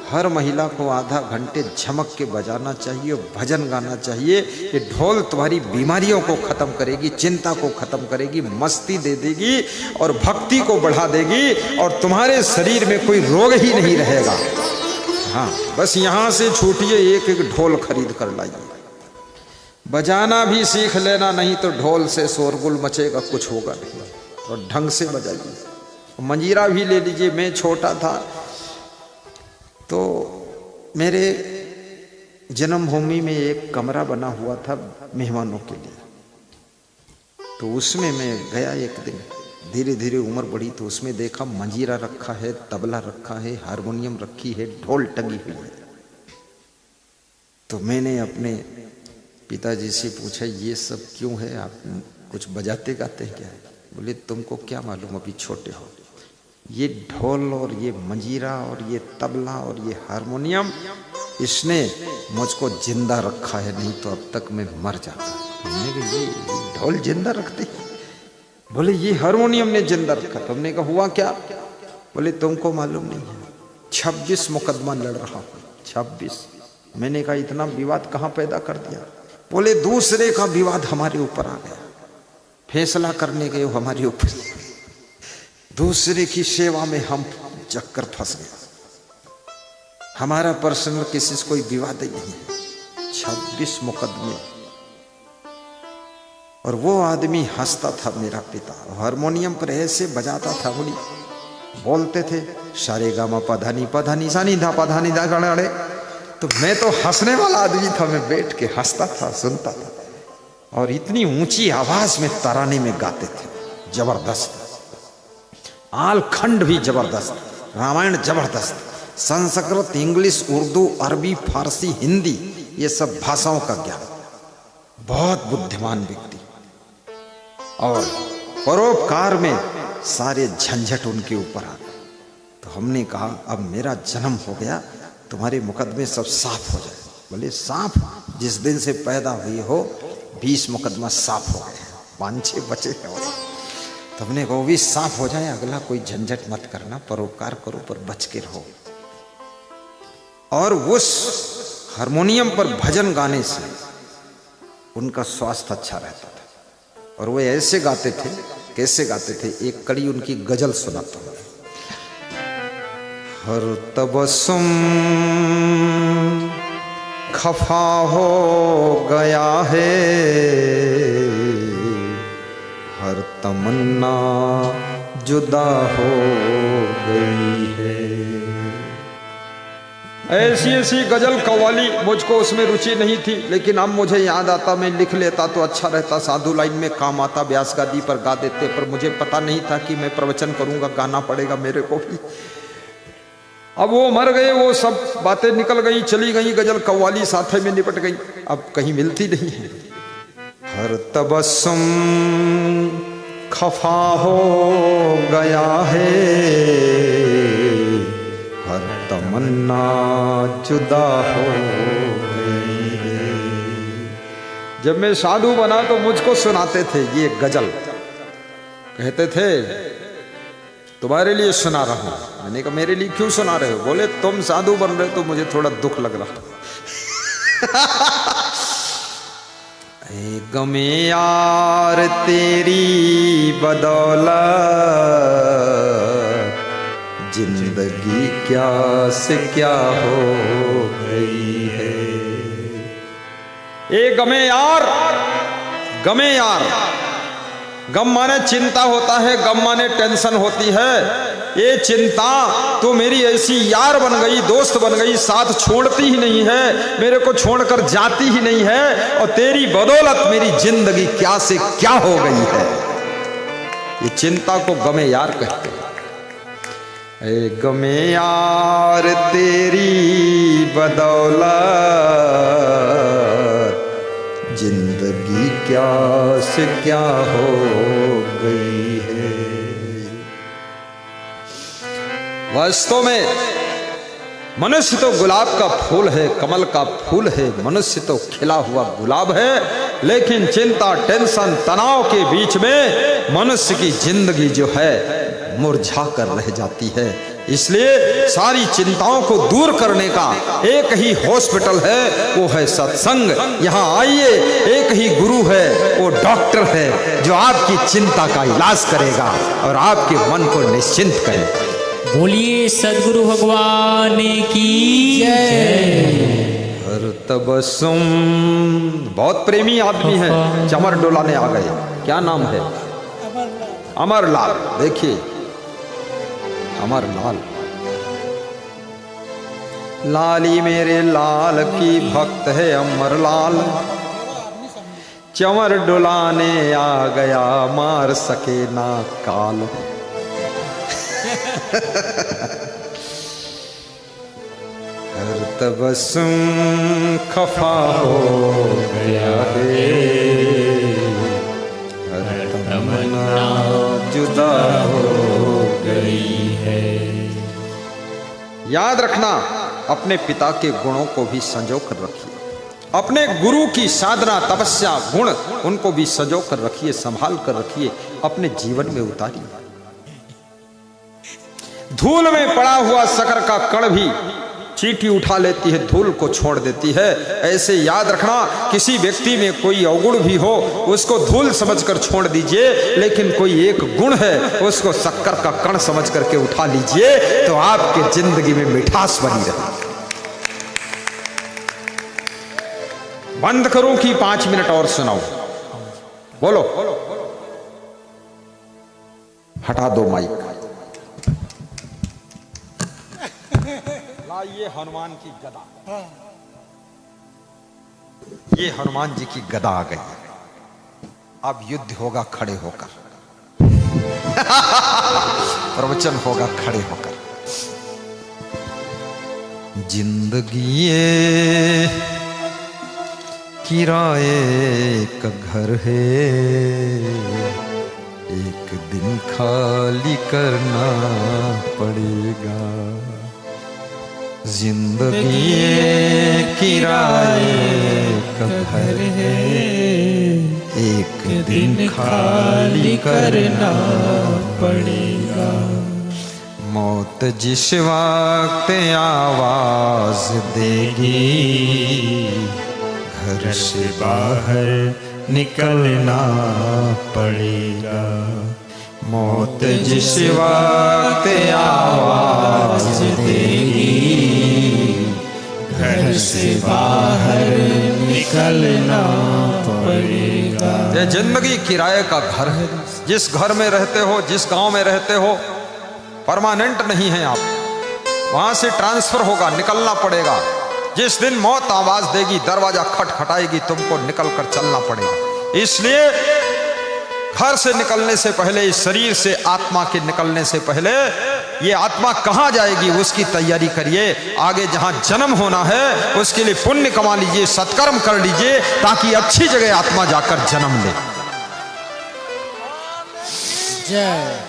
हर महिला को आधा घंटे झमक के बजाना चाहिए और भजन गाना चाहिए। ये ढोल तुम्हारी बीमारियों को खत्म करेगी, चिंता को खत्म करेगी, मस्ती दे देगी और भक्ति को बढ़ा देगी और तुम्हारे शरीर में कोई रोग ही नहीं रहेगा। हाँ, बस यहाँ से छूटिए, एक एक ढोल खरीद कर लाइए। बजाना भी सीख लेना, नहीं तो ढोल से शोरगुल मचेगा, कुछ होगा नहीं। और ढंग से बजाइए। मंजीरा भी ले लीजिए। मैं छोटा था तो मेरे जन्मभूमि में एक कमरा बना हुआ था मेहमानों के लिए। तो उसमें मैं गया एक दिन, धीरे धीरे उम्र बढ़ी तो उसमें देखा मंजीरा रखा है, तबला रखा है, हारमोनियम रखी है, ढोल टंगी हुई है। तो मैंने अपने पिताजी से पूछा ये सब क्यों है, आप कुछ बजाते गाते क्या है? बोले तुमको क्या मालूम, अभी छोटे हो। ये ढोल और ये मंजीरा और ये तबला और ये हारमोनियम इसने मुझको जिंदा रखा है, नहीं तो अब तक मैं मर जाता। हमने कहा ये ढोल जिंदा रखते हैं? बोले ये हारमोनियम ने जिंदा रखा। तुमने कहा हुआ क्या? बोले तुमको मालूम नहीं है, 26 मुकदमा लड़ रहा हूँ। 26। मैंने कहा इतना विवाद कहाँ पैदा कर दिया? बोले दूसरे का विवाद हमारे ऊपर आ गया, फैसला करने गए हमारे ऊपर, दूसरे की सेवा में हम चक्कर फंस गए। हमारा पर्सनल किसी से कोई विवाद ही नहीं है। 26 मुकदमे। और वो आदमी हंसता था, मेरा पिता हारमोनियम पर ऐसे बजाता था उंगली, बोलते थे सारे गामा पधानी सानी धा पधानी धा गड़े। तो मैं तो हंसने वाला आदमी था, मैं बैठ के हंसता था, सुनता था। और इतनी ऊंची आवाज में तराने में गाते थे, जबरदस्त। आल खंड भी जबरदस्त, रामायण जबरदस्त, संस्कृत, इंग्लिश, उर्दू, अरबी, फारसी, हिंदी, ये सब भाषाओं का ज्ञान। बहुत बुद्धिमान व्यक्ति। और परोपकार में सारे झंझट उनके ऊपर आ गए। तो हमने कहा अब मेरा जन्म हो गया, तुम्हारे मुकदमे सब साफ हो जाए। बोले साफ? जिस दिन से पैदा हुई हो 20 मुकदमा साफ हो गए, 5-6 बचे हैं। तो हमने कहा वो भी साफ हो जाए, अगला कोई झंझट मत करना, परोपकार करो पर बच के रहो। और उस हारमोनियम पर भजन गाने से उनका स्वास्थ्य अच्छा रहता था। और वो ऐसे गाते थे, कैसे गाते थे, एक कड़ी उनकी गजल सुनाता हूं। हर तबस्सुम खफा हो गया है, हर तमन्ना जुदा हो गई है। ऐसी ऐसी गजल कव्वाली, मुझको उसमें रुचि नहीं थी, लेकिन अब मुझे याद आता, मैं लिख लेता तो अच्छा रहता, साधु लाइन में काम आता, व्यास गादी पर गा देते। पर मुझे पता नहीं था कि मैं प्रवचन करूंगा, गाना पड़ेगा मेरे को भी। अब वो मर गए, वो सब बातें निकल गई, चली गई, गजल कव्वाली साथे में निपट गई, अब कहीं मिलती नहीं है। हर तबस्सुम खफा हो गया है, हर तमन्ना जुदा हो गई है। जब मैं साधु बना तो मुझको सुनाते थे ये गजल, कहते थे तुम्हारे लिए सुना रहा हूं। मैंने कहा मेरे लिए क्यों सुना रहे हो? बोले तुम साधु बन रहे हो तो मुझे थोड़ा दुख लग रहा। गमे यार तेरी बदौलत, जिंदगी क्या से क्या हो गई है। ए गमे यार, गमे यार, गम माने चिंता होता है, गम माने टेंशन होती है। ये चिंता तो मेरी ऐसी यार बन गई, दोस्त बन गई, साथ छोड़ती ही नहीं है, मेरे को छोड़कर जाती ही नहीं है। और तेरी बदौलत मेरी जिंदगी क्या से क्या हो गई है। ये चिंता को गमे यार कहते हैं। ए गमे यार तेरी बदौलत, जिंदगी क्या से क्या हो गई है। वास्तव में मनुष्य तो गुलाब का फूल है, कमल का फूल है, मनुष्य तो खिला हुआ गुलाब है। लेकिन चिंता, टेंशन, तनाव के बीच में मनुष्य की जिंदगी जो है मुरझा कर रह जाती है। इसलिए सारी चिंताओं को दूर करने का एक ही हॉस्पिटल है, वो है सत्संग। यहाँ आइए, एक ही गुरु है, वो डॉक्टर है जो आपकी चिंता का इलाज करेगा और आपके मन को निश्चिंत करेगा। बोलिए सद्गुरु भगवान की जय। हर तबस्सुम, बहुत प्रेमी आदमी है, चमर डोलाने आ गए। क्या नाम है? अमरलाल। देखिए अमरलाल, लाली मेरे लाल की भक्त है अमरलाल, चमर डुलाने आ गया, मार सके ना काल। हर तबस्सुम खफा हो गया है, हर तमन्ना जुदा हो गई है। याद रखना, अपने पिता के गुणों को भी संजो कर रखिए, अपने गुरु की साधना, तपस्या, गुण, उनको भी संजो कर रखिए, संभाल कर रखिए, अपने जीवन में उतारिए। धूल में पड़ा हुआ शक्कर का कण भी चींटी उठा लेती है, धूल को छोड़ देती है। ऐसे याद रखना, किसी व्यक्ति में कोई अवगुण भी हो उसको धूल समझकर छोड़ दीजिए, लेकिन कोई एक गुण है उसको शक्कर का कण समझ करके उठा लीजिए, तो आपके जिंदगी में मिठास बनी रहे। बंद करूं कि 5 मिनट और सुनाऊं? बोलो, हटा दो माइक। ये हनुमान की गदा, ये हनुमान जी की गदा आ गई। अब युद्ध होगा खड़े होकर, प्रवचन होगा खड़े होकर। जिंदगी किराए का घर है, एक दिन खाली करना पड़ेगा। जिंदगी किराए का घर है, एक दिन खाली करना पड़ेगा। मौत जिस वक्त आवाज देगी, घर से बाहर निकलना पड़ेगा। मौत जिस वक्त आवाज देगी, घर से बाहर निकलना पड़ेगा। ये जिंदगी किराए का घर है। जिस घर में रहते हो, जिस गांव में रहते हो, परमानेंट नहीं है आप, वहां से ट्रांसफर होगा, निकलना पड़ेगा। जिस दिन मौत आवाज देगी, दरवाजा खटखटाएगी, तुमको निकलकर चलना पड़ेगा। इसलिए घर से निकलने से पहले, इस शरीर से आत्मा के निकलने से पहले, ये आत्मा कहां जाएगी उसकी तैयारी करिए। आगे जहां जन्म होना है उसके लिए पुण्य कमा लीजिए, सत्कर्म कर लीजिए, ताकि अच्छी जगह आत्मा जाकर जन्म ले। जय।